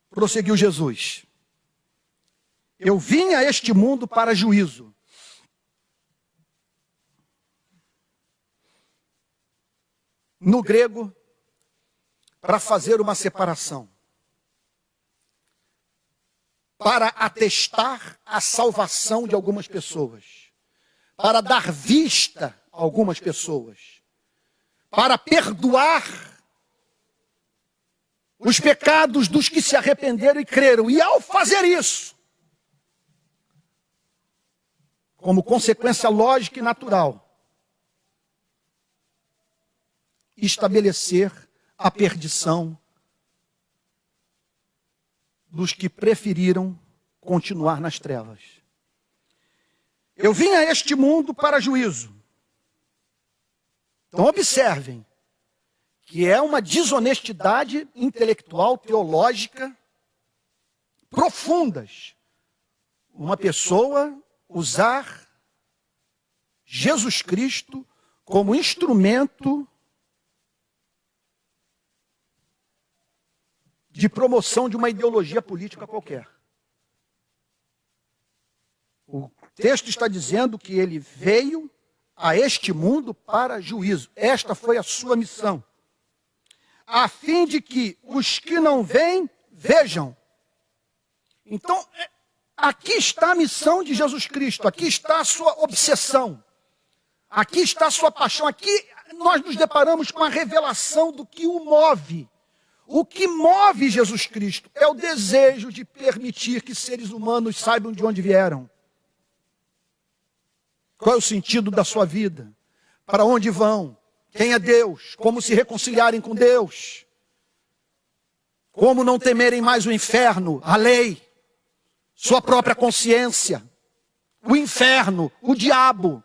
Prosseguiu Jesus. Eu vim a este mundo para juízo. No grego, para fazer uma separação. Para atestar a salvação de algumas pessoas. Para dar vista a algumas pessoas. Para perdoar os pecados dos que se arrependeram e creram. E ao fazer isso, como consequência lógica e natural, estabelecer a perdição dos que preferiram continuar nas trevas. Eu vim a este mundo para juízo. Então observem que é uma desonestidade intelectual, teológica, profundas. Uma pessoa usar Jesus Cristo como instrumento de promoção de uma ideologia política qualquer. O texto está dizendo que ele veio a este mundo para juízo. Esta foi a sua missão. A fim de que os que não veem, vejam. Então, aqui está a missão de Jesus Cristo. Aqui está a sua obsessão. Aqui está a sua paixão. Aqui nós nos deparamos com a revelação do que o move. O que move Jesus Cristo é o desejo de permitir que seres humanos saibam de onde vieram. Qual é o sentido da sua vida? Para onde vão? Quem é Deus? Como se reconciliarem com Deus? Como não temerem mais o inferno, a lei, sua própria consciência, o inferno, o diabo?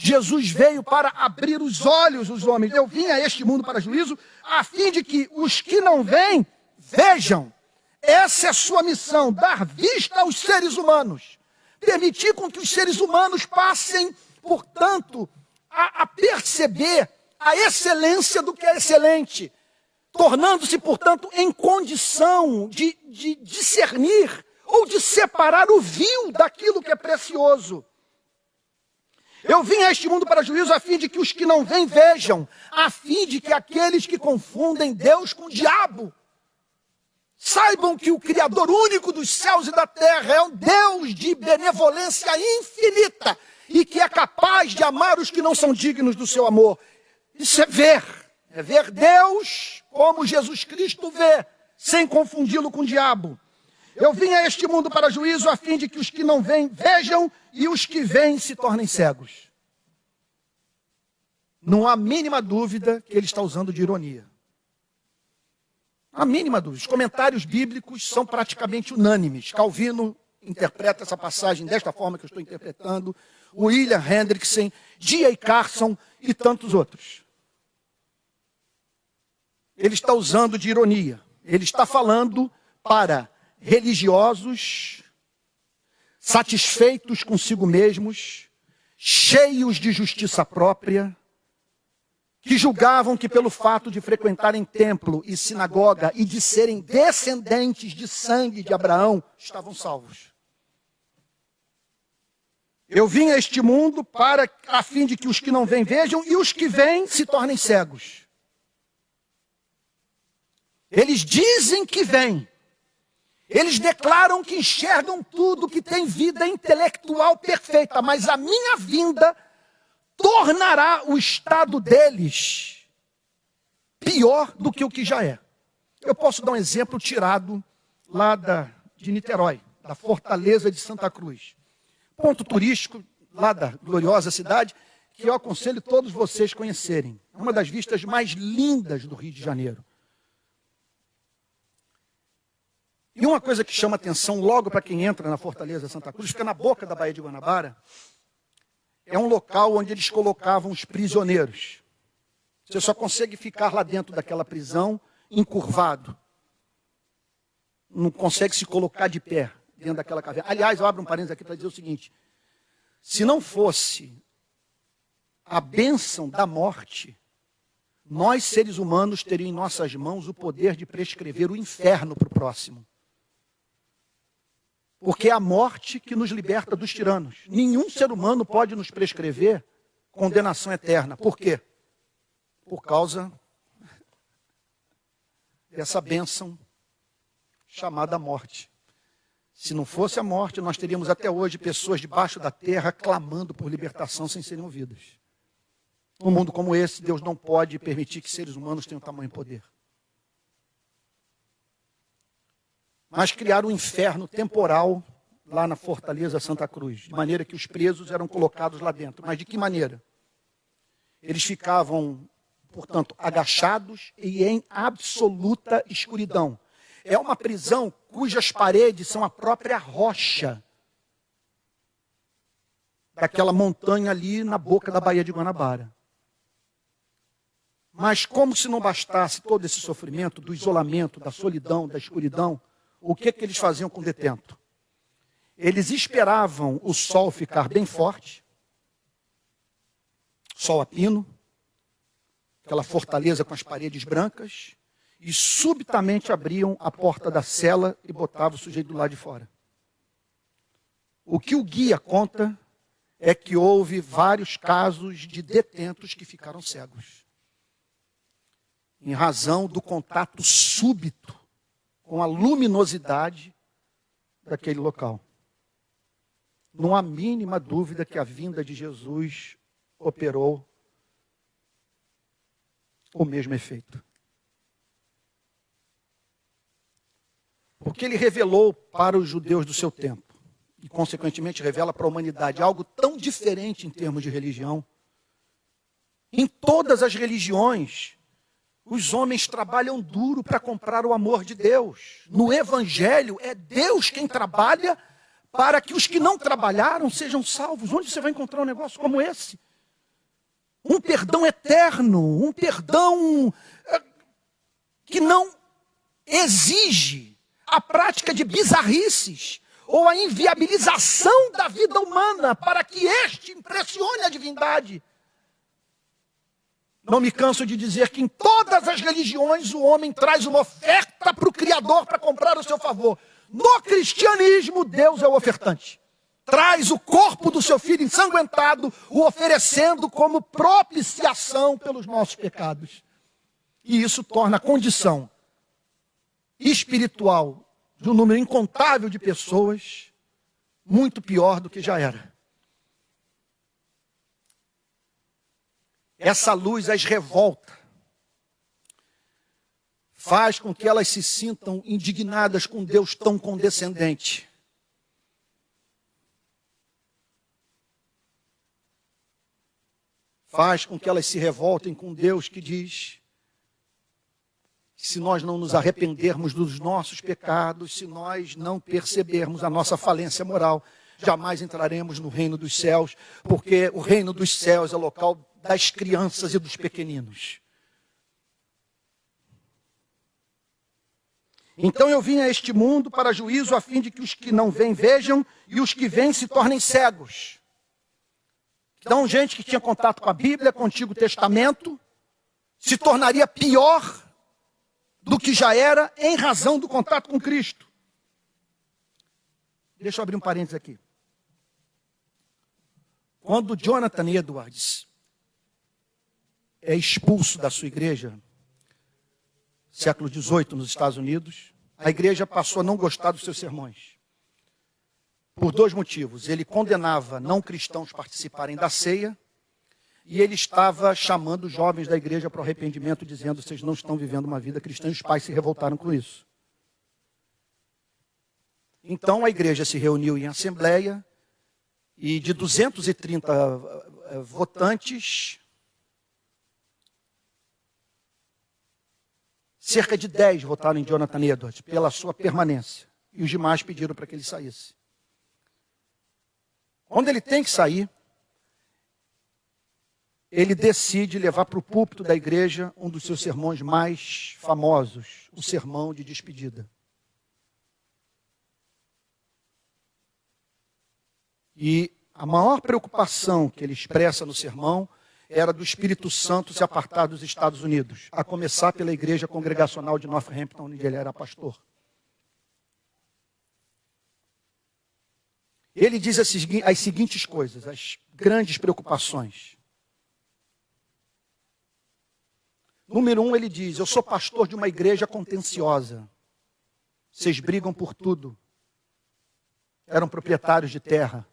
Jesus veio para abrir os olhos dos homens. Eu vim a este mundo para juízo, a fim de que os que não veem, vejam. Essa é a sua missão, dar vista aos seres humanos. Permitir com que os seres humanos passem, portanto, a perceber a excelência do que é excelente. Tornando-se, portanto, em condição de discernir ou de separar o vil daquilo que é precioso. Eu vim a este mundo para juízo a fim de que os que não veem vejam, a fim de que aqueles que confundem Deus com o diabo saibam que o Criador único dos céus e da terra é um Deus de benevolência infinita e que é capaz de amar os que não são dignos do seu amor. Isso é ver Deus como Jesus Cristo vê, sem confundi-lo com o diabo. Eu vim a este mundo para juízo a fim de que os que não veem vejam e os que veem se tornem cegos. Não há mínima dúvida que ele está usando de ironia. Não há mínima dúvida. Os comentários bíblicos são praticamente unânimes. Calvino interpreta essa passagem desta forma que eu estou interpretando. William Hendrickson, D.A. Carson e tantos outros. Ele está usando de ironia. Ele está falando para religiosos, satisfeitos consigo mesmos, cheios de justiça própria, que julgavam que pelo fato de frequentarem templo e sinagoga e de serem descendentes de sangue de Abraão, estavam salvos. Eu vim a este mundo a fim de que os que não vêm vejam e os que vêm se tornem cegos. Eles dizem que vêm. Eles declaram que enxergam tudo, que tem vida intelectual perfeita, mas a minha vinda tornará o estado deles pior do que o que já é. Eu posso dar um exemplo tirado lá de Niterói, da Fortaleza de Santa Cruz. Ponto turístico lá da gloriosa cidade, que eu aconselho todos vocês conhecerem. É uma das vistas mais lindas do Rio de Janeiro. E uma coisa que chama atenção logo para quem entra na Fortaleza de Santa Cruz, fica na boca da Baía de Guanabara, é um local onde eles colocavam os prisioneiros. Você só consegue ficar lá dentro daquela prisão encurvado. Não consegue se colocar de pé dentro daquela caverna. Aliás, eu abro um parênteses aqui para dizer o seguinte: se não fosse a bênção da morte, nós, seres humanos, teríamos em nossas mãos o poder de prescrever o inferno para o próximo. Porque é a morte que nos liberta dos tiranos. Nenhum ser humano pode nos prescrever condenação eterna. Por quê? Por causa dessa bênção chamada morte. Se não fosse a morte, nós teríamos até hoje pessoas debaixo da terra clamando por libertação sem serem ouvidas. Num mundo como esse, Deus não pode permitir que seres humanos tenham tamanho poder. Mas criaram um inferno temporal lá na Fortaleza Santa Cruz, de maneira que os presos eram colocados lá dentro. Mas de que maneira? Eles ficavam, portanto, agachados e em absoluta escuridão. É uma prisão cujas paredes são a própria rocha daquela montanha ali na boca da Baía de Guanabara. Mas como se não bastasse todo esse sofrimento, do isolamento, da solidão, da escuridão, o que eles faziam com o detento? Eles esperavam o sol ficar bem forte, sol a pino, aquela fortaleza com as paredes brancas, e subitamente abriam a porta da cela e botavam o sujeito do lado de fora. O que o guia conta é que houve vários casos de detentos que ficaram cegos, em razão do contato súbito com a luminosidade daquele local. Não há mínima dúvida que a vinda de Jesus operou o mesmo efeito. Porque ele revelou para os judeus do seu tempo, e consequentemente revela para a humanidade, algo tão diferente em termos de religião. Em todas as religiões, os homens trabalham duro para comprar o amor de Deus. No Evangelho, é Deus quem trabalha para que os que não trabalharam sejam salvos. Onde você vai encontrar um negócio como esse? Um perdão eterno, um perdão que não exige a prática de bizarrices ou a inviabilização da vida humana para que este impressione a divindade. Não me canso de dizer que em todas as religiões o homem traz uma oferta para o Criador para comprar o seu favor. No cristianismo, Deus é o ofertante. Traz o corpo do seu filho ensanguentado, o oferecendo como propiciação pelos nossos pecados. E isso torna a condição espiritual de um número incontável de pessoas muito pior do que já era. Essa luz as revolta, faz com que elas se sintam indignadas com Deus tão condescendente. Faz com que elas se revoltem com Deus que diz que se nós não nos arrependermos dos nossos pecados, se nós não percebermos a nossa falência moral, jamais entraremos no reino dos céus, porque o reino dos céus é o local das crianças e dos pequeninos. Então eu vim a este mundo para juízo, a fim de que os que não vêm vejam e os que vêm se tornem cegos. Então, gente que tinha contato com a Bíblia, com o Antigo Testamento, se tornaria pior do que já era em razão do contato com Cristo. Deixa eu abrir um parênteses aqui. Quando Jonathan Edwards é expulso da sua igreja, século XVIII, nos Estados Unidos, a igreja passou a não gostar dos seus sermões. Por dois motivos. Ele condenava não cristãos participarem da ceia e ele estava chamando os jovens da igreja para o arrependimento, dizendo: vocês não estão vivendo uma vida cristã, e os pais se revoltaram com isso. Então a igreja se reuniu em assembleia e de 230 votantes, cerca de 10 votaram em Jonathan Edwards pela sua permanência. E os demais pediram para que ele saísse. Quando ele tem que sair, ele decide levar para o púlpito da igreja um dos seus sermões mais famosos, o sermão de despedida. E a maior preocupação que ele expressa no sermão era do Espírito Santo se apartar dos Estados Unidos, a começar pela igreja congregacional de Northampton, onde ele era pastor. Ele diz as seguintes coisas, as grandes preocupações. Número 1, ele diz: eu sou pastor de uma igreja contenciosa. Vocês brigam por tudo. Eram proprietários de terra,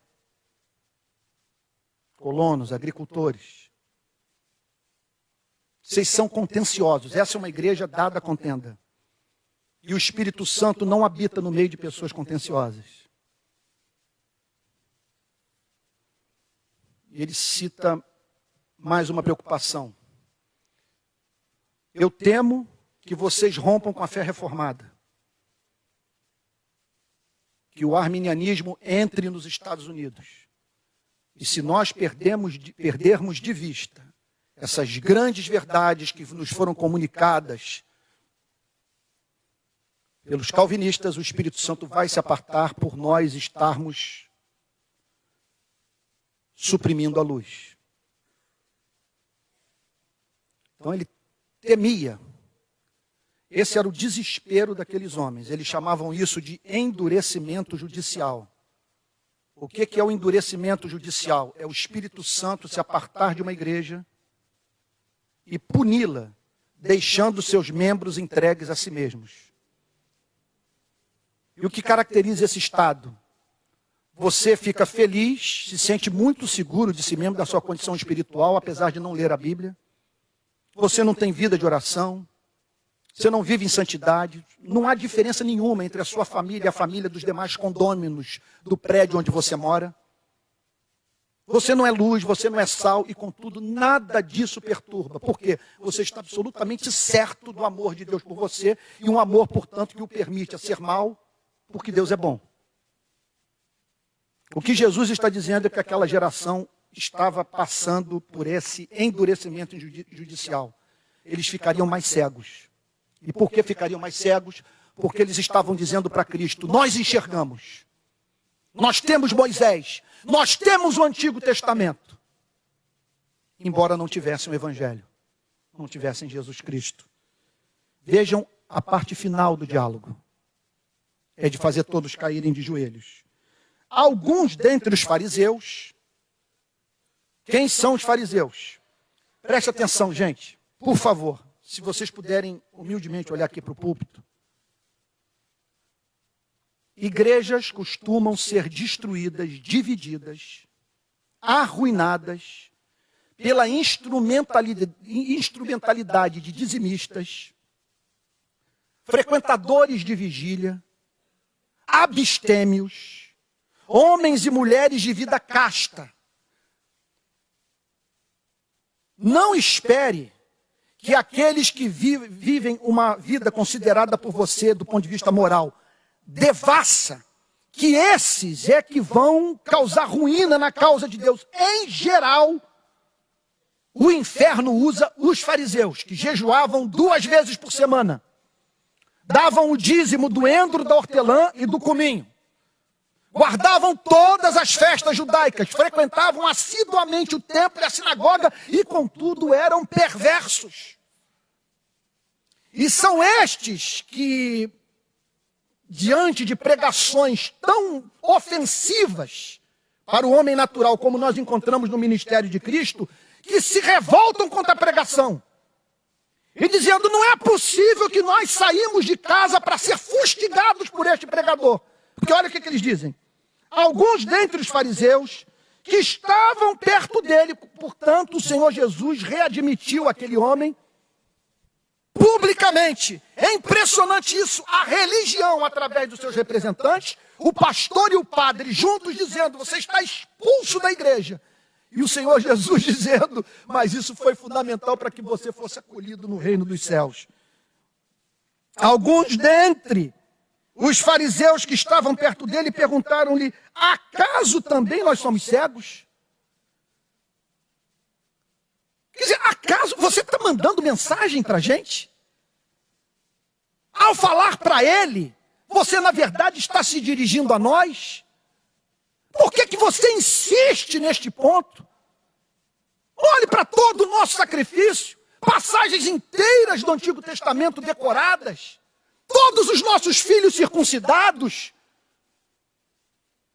colonos, agricultores. Vocês são contenciosos. Essa é uma igreja dada à contenda. E o Espírito Santo não habita no meio de pessoas contenciosas. E ele cita mais uma preocupação. Eu temo que vocês rompam com a fé reformada. Que o arminianismo entre nos Estados Unidos. E se nós perdermos de vista essas grandes verdades que nos foram comunicadas pelos calvinistas, o Espírito Santo vai se apartar por nós estarmos suprimindo a luz. Então ele temia. Esse era o desespero daqueles homens. Eles chamavam isso de endurecimento judicial. O que é o endurecimento judicial? É o Espírito Santo se apartar de uma igreja e puni-la, deixando seus membros entregues a si mesmos. E o que caracteriza esse estado? Você fica feliz, se sente muito seguro de si mesmo, da sua condição espiritual, apesar de não ler a Bíblia. Você não tem vida de oração. Você não vive em santidade. Não há diferença nenhuma entre a sua família e a família dos demais condôminos do prédio onde você mora. Você não é luz, você não é sal e, contudo, nada disso perturba. Por quê? Você está absolutamente certo do amor de Deus por você e um amor, portanto, que o permite a ser mal, porque Deus é bom. O que Jesus está dizendo é que aquela geração estava passando por esse endurecimento judicial. Eles ficariam mais cegos. E por que ficariam mais cegos? Porque eles estavam dizendo para Cristo: nós enxergamos. Nós temos Moisés. Nós temos o Antigo Testamento. Embora não tivessem o Evangelho. Não tivessem Jesus Cristo. Vejam a parte final do diálogo. É de fazer todos caírem de joelhos. Alguns dentre os fariseus. Quem são os fariseus? Preste atenção, gente. Por favor, se vocês puderem humildemente olhar aqui para o púlpito. Igrejas costumam ser destruídas, divididas, arruinadas pela instrumentalidade de dizimistas, frequentadores de vigília, abstêmios, homens e mulheres de vida casta. Não espere que aqueles que vivem uma vida considerada por você do ponto de vista moral devassa, que esses é que vão causar ruína na causa de Deus. Em geral, o inferno usa os fariseus, que jejuavam 2 vezes por semana. davam o dízimo do endro, da hortelã e do cominho. Guardavam todas as festas judaicas, frequentavam assiduamente o templo e a sinagoga e, contudo, eram perversos. E são estes que, diante de pregações tão ofensivas para o homem natural, como nós encontramos no ministério de Cristo, que se revoltam contra a pregação. E dizendo, não é possível que nós saímos de casa para ser fustigados por este pregador. Porque olha o que eles dizem. Alguns dentre os fariseus que estavam perto dele, portanto, o Senhor Jesus readmitiu aquele homem publicamente. É impressionante isso, a religião, através dos seus representantes, o pastor e o padre juntos dizendo, você está expulso da igreja. E o Senhor Jesus dizendo, mas isso foi fundamental para que você fosse acolhido no reino dos céus. Alguns dentre os fariseus que estavam perto dele perguntaram-lhe, acaso também nós somos cegos? Quer dizer, acaso você está mandando mensagem para a gente? Ao falar para ele, você na verdade está se dirigindo a nós? Por que você insiste neste ponto? Olhe para todo o nosso sacrifício, passagens inteiras do Antigo Testamento decoradas, todos os nossos filhos circuncidados.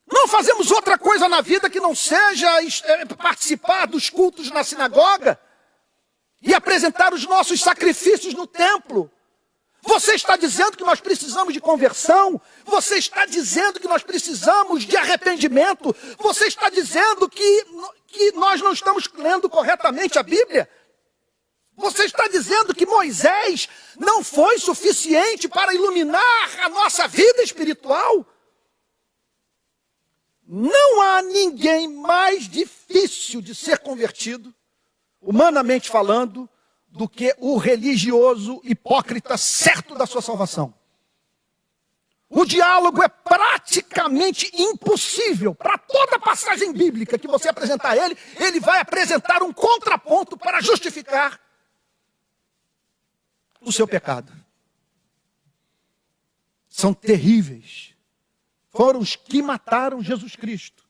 Não fazemos outra coisa na vida que não seja participar dos cultos na sinagoga e apresentar os nossos sacrifícios no templo. Você está dizendo que nós precisamos de conversão? Você está dizendo que nós precisamos de arrependimento? Você está dizendo que nós não estamos lendo corretamente a Bíblia? Você está dizendo que Moisés não foi suficiente para iluminar a nossa vida espiritual? Não há ninguém mais difícil de ser convertido, humanamente falando, do que o religioso hipócrita certo da sua salvação. O diálogo é praticamente impossível. Para toda passagem bíblica que você apresentar a ele, ele vai apresentar um contraponto para justificar o seu pecado. São terríveis. Foram os que mataram Jesus Cristo.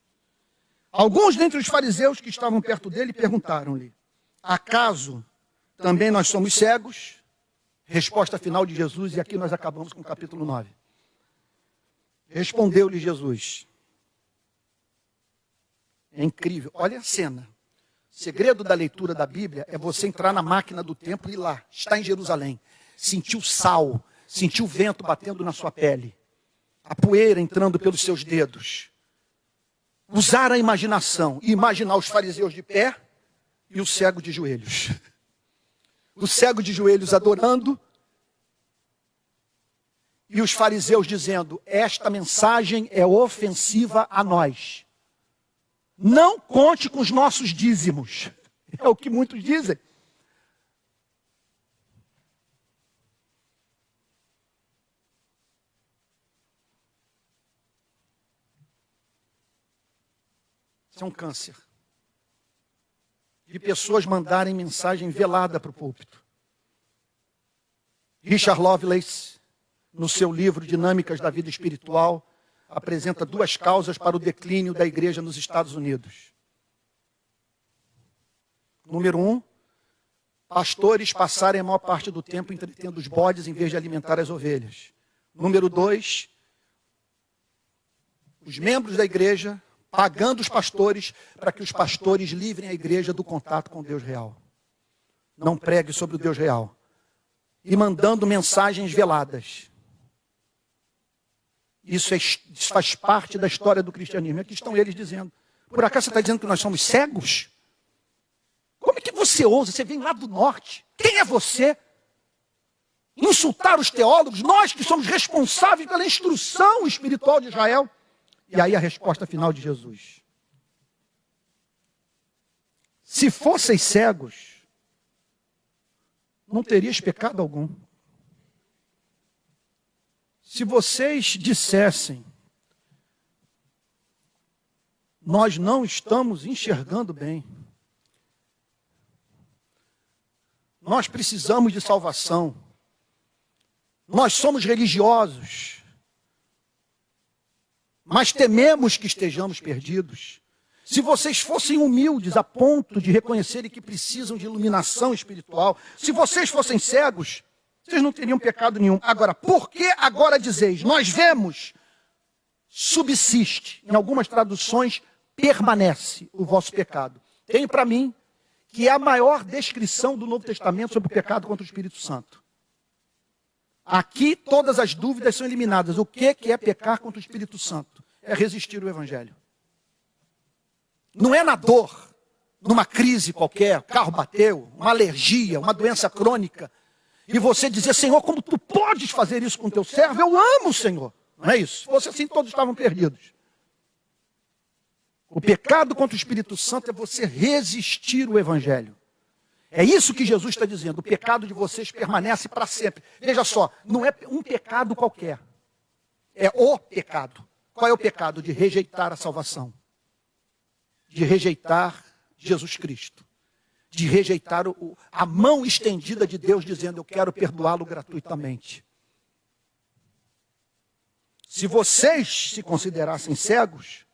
Alguns dentre os fariseus que estavam perto dele perguntaram-lhe, acaso também nós somos cegos? Resposta final de Jesus, e aqui nós acabamos com o capítulo 9. Respondeu-lhe Jesus. É incrível, olha a cena. O segredo da leitura da Bíblia é você entrar na máquina do templo e ir lá, está em Jerusalém, sentir o sal, sentir o vento batendo na sua pele, a poeira entrando pelos seus dedos. Usar a imaginação e imaginar os fariseus de pé e o cego de joelhos. O cego de joelhos adorando e os fariseus dizendo, esta mensagem é ofensiva a nós. Não conte com os nossos dízimos. É o que muitos dizem. Isso é um câncer. De pessoas mandarem mensagem velada para o púlpito. Richard Lovelace, no seu livro Dinâmicas da Vida Espiritual, apresenta 2 causas para o declínio da igreja nos Estados Unidos. Número 1, pastores passarem a maior parte do tempo entretendo os bodes em vez de alimentar as ovelhas. Número 2, os membros da igreja pagando os pastores para que os pastores livrem a igreja do contato com o Deus real. Não pregue sobre o Deus real. E mandando mensagens veladas. Isso faz parte da história do cristianismo. Aqui estão eles dizendo. Por acaso você está dizendo que nós somos cegos? Como é que você ousa? Você vem lá do norte. Quem é você? Insultar os teólogos, nós que somos responsáveis pela instrução espiritual de Israel. E aí a resposta final de Jesus. Se fosseis cegos, não terias pecado algum. Se vocês dissessem, nós não estamos enxergando bem, nós precisamos de salvação, Nós somos religiosos, mas tememos que estejamos perdidos. Se vocês fossem humildes a ponto de reconhecerem que precisam de iluminação espiritual, se vocês fossem cegos, vocês não teriam pecado nenhum. Agora, por que agora dizeis? Nós vemos, subsiste. Em algumas traduções, permanece o vosso pecado. Tenho para mim que é a maior descrição do Novo Testamento sobre o pecado contra o Espírito Santo. Aqui todas as dúvidas são eliminadas. O que é pecar contra o Espírito Santo? É resistir ao Evangelho. Não é na dor, numa crise qualquer, o carro bateu, uma alergia, uma doença crônica, e você dizer, Senhor, como tu podes fazer isso com teu servo? Eu amo o Senhor. Não é isso? Se fosse assim, todos estavam perdidos. O pecado contra o Espírito Santo é você resistir ao Evangelho. É isso que Jesus está dizendo. O pecado de vocês permanece para sempre. Veja só, não é um pecado qualquer. É o pecado. Qual é o pecado? De rejeitar a salvação. De rejeitar Jesus Cristo. De rejeitar a mão estendida de Deus, dizendo, eu quero perdoá-lo gratuitamente. Se vocês se considerassem cegos,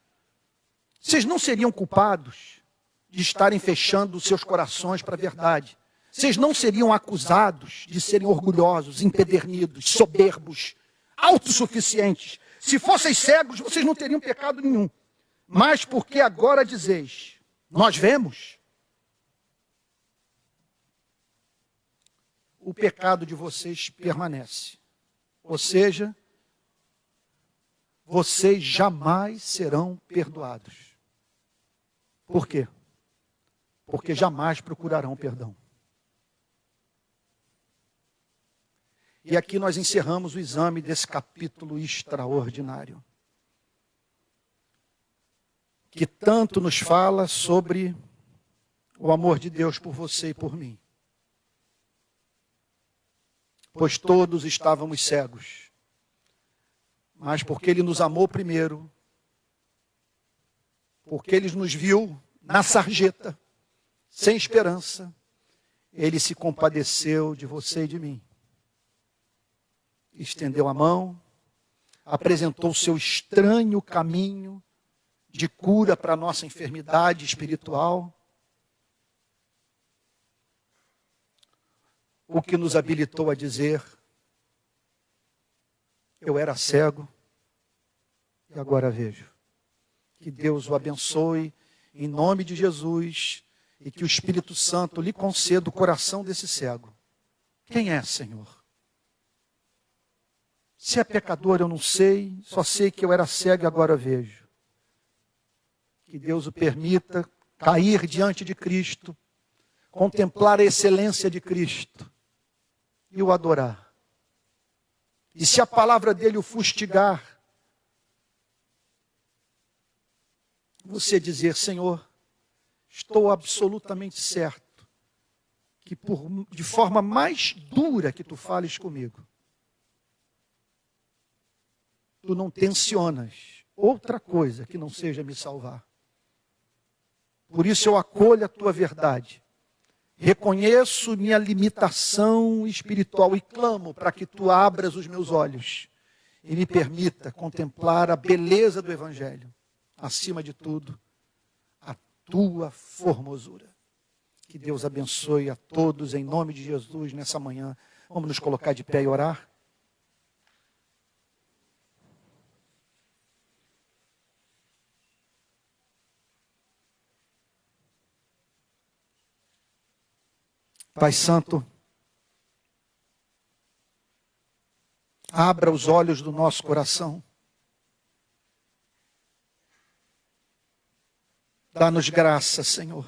vocês não seriam culpados de estarem fechando seus corações para a verdade. Vocês não seriam acusados de serem orgulhosos, empedernidos, soberbos, autossuficientes. Se fossem cegos, vocês não teriam pecado nenhum. Mas porque agora dizeis, nós vemos, o pecado de vocês permanece. Ou seja, vocês jamais serão perdoados. Por quê? Porque jamais procurarão perdão. E aqui nós encerramos o exame desse capítulo extraordinário, que tanto nos fala sobre o amor de Deus por você e por mim. Pois todos estávamos cegos, mas porque Ele nos amou primeiro, porque Ele nos viu na sarjeta, sem esperança, Ele se compadeceu de você e de mim. Estendeu a mão, apresentou o seu estranho caminho de cura para a nossa enfermidade espiritual, o que nos habilitou a dizer, eu era cego e agora vejo. Que Deus o abençoe em nome de Jesus e que o Espírito Santo lhe conceda o coração desse cego. Quem é, Senhor? Se é pecador eu não sei, só sei que eu era cego e agora vejo. Que Deus o permita cair diante de Cristo, contemplar a excelência de Cristo e o adorar. E se a palavra dele o fustigar, você dizer, Senhor, estou absolutamente certo que de forma mais dura que tu fales comigo, tu não tensionas outra coisa que não seja me salvar. Por isso eu acolho a tua verdade. Reconheço minha limitação espiritual e clamo para que tu abras os meus olhos e me permita contemplar a beleza do Evangelho. Acima de tudo, a tua formosura. Que Deus abençoe a todos em nome de Jesus nessa manhã. Vamos nos colocar de pé e orar. Pai Santo, abra os olhos do nosso coração. Dá-nos graça, Senhor.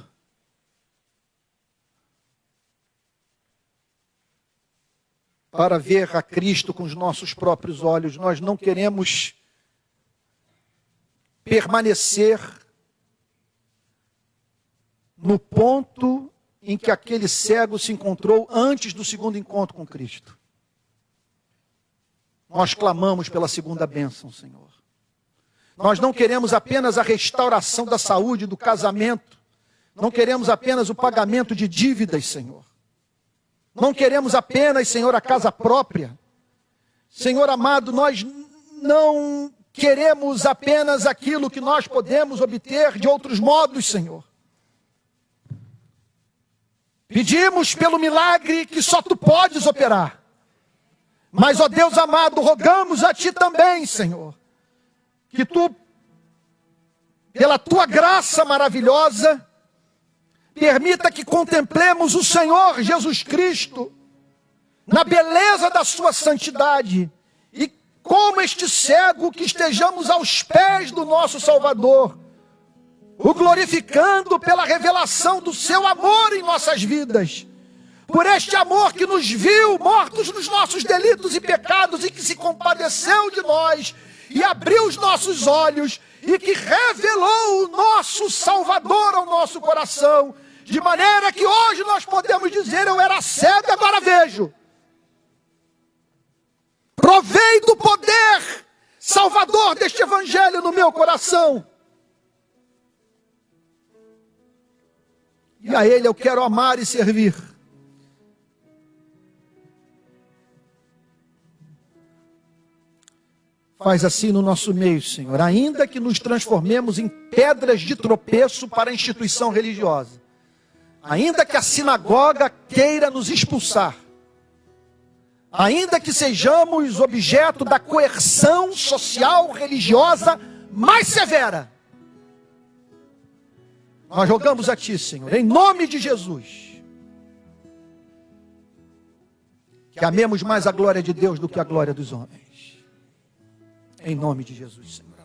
Para ver a Cristo com os nossos próprios olhos. Nós não queremos permanecer no ponto em que aquele cego se encontrou antes do segundo encontro com Cristo. Nós clamamos pela segunda bênção, Senhor. Nós não queremos apenas a restauração da saúde, do casamento. Não queremos apenas o pagamento de dívidas, Senhor. Não queremos apenas, Senhor, a casa própria. Senhor amado, nós não queremos apenas aquilo que nós podemos obter de outros modos, Senhor. Pedimos pelo milagre que só Tu podes operar. Mas, ó Deus amado, rogamos a Ti também, Senhor, que Tu, pela Tua graça maravilhosa, permita que contemplemos o Senhor Jesus Cristo na beleza da Sua santidade e, como este cego, que estejamos aos pés do nosso Salvador, o glorificando pela revelação do Seu amor em nossas vidas, por este amor que nos viu mortos nos nossos delitos e pecados e que se compadeceu de nós e abriu os nossos olhos e que revelou o nosso Salvador ao nosso coração, de maneira que hoje nós podemos dizer: eu era cego e agora vejo. Provei do poder salvador deste evangelho no meu coração. E a Ele eu quero amar e servir. Faz assim no nosso meio, Senhor, ainda que nos transformemos em pedras de tropeço para a instituição religiosa, ainda que a sinagoga queira nos expulsar, ainda que sejamos objeto da coerção social religiosa mais severa, nós rogamos a Ti, Senhor, em nome de Jesus, que amemos mais a glória de Deus do que a glória dos homens. Em nome de Jesus, Senhor.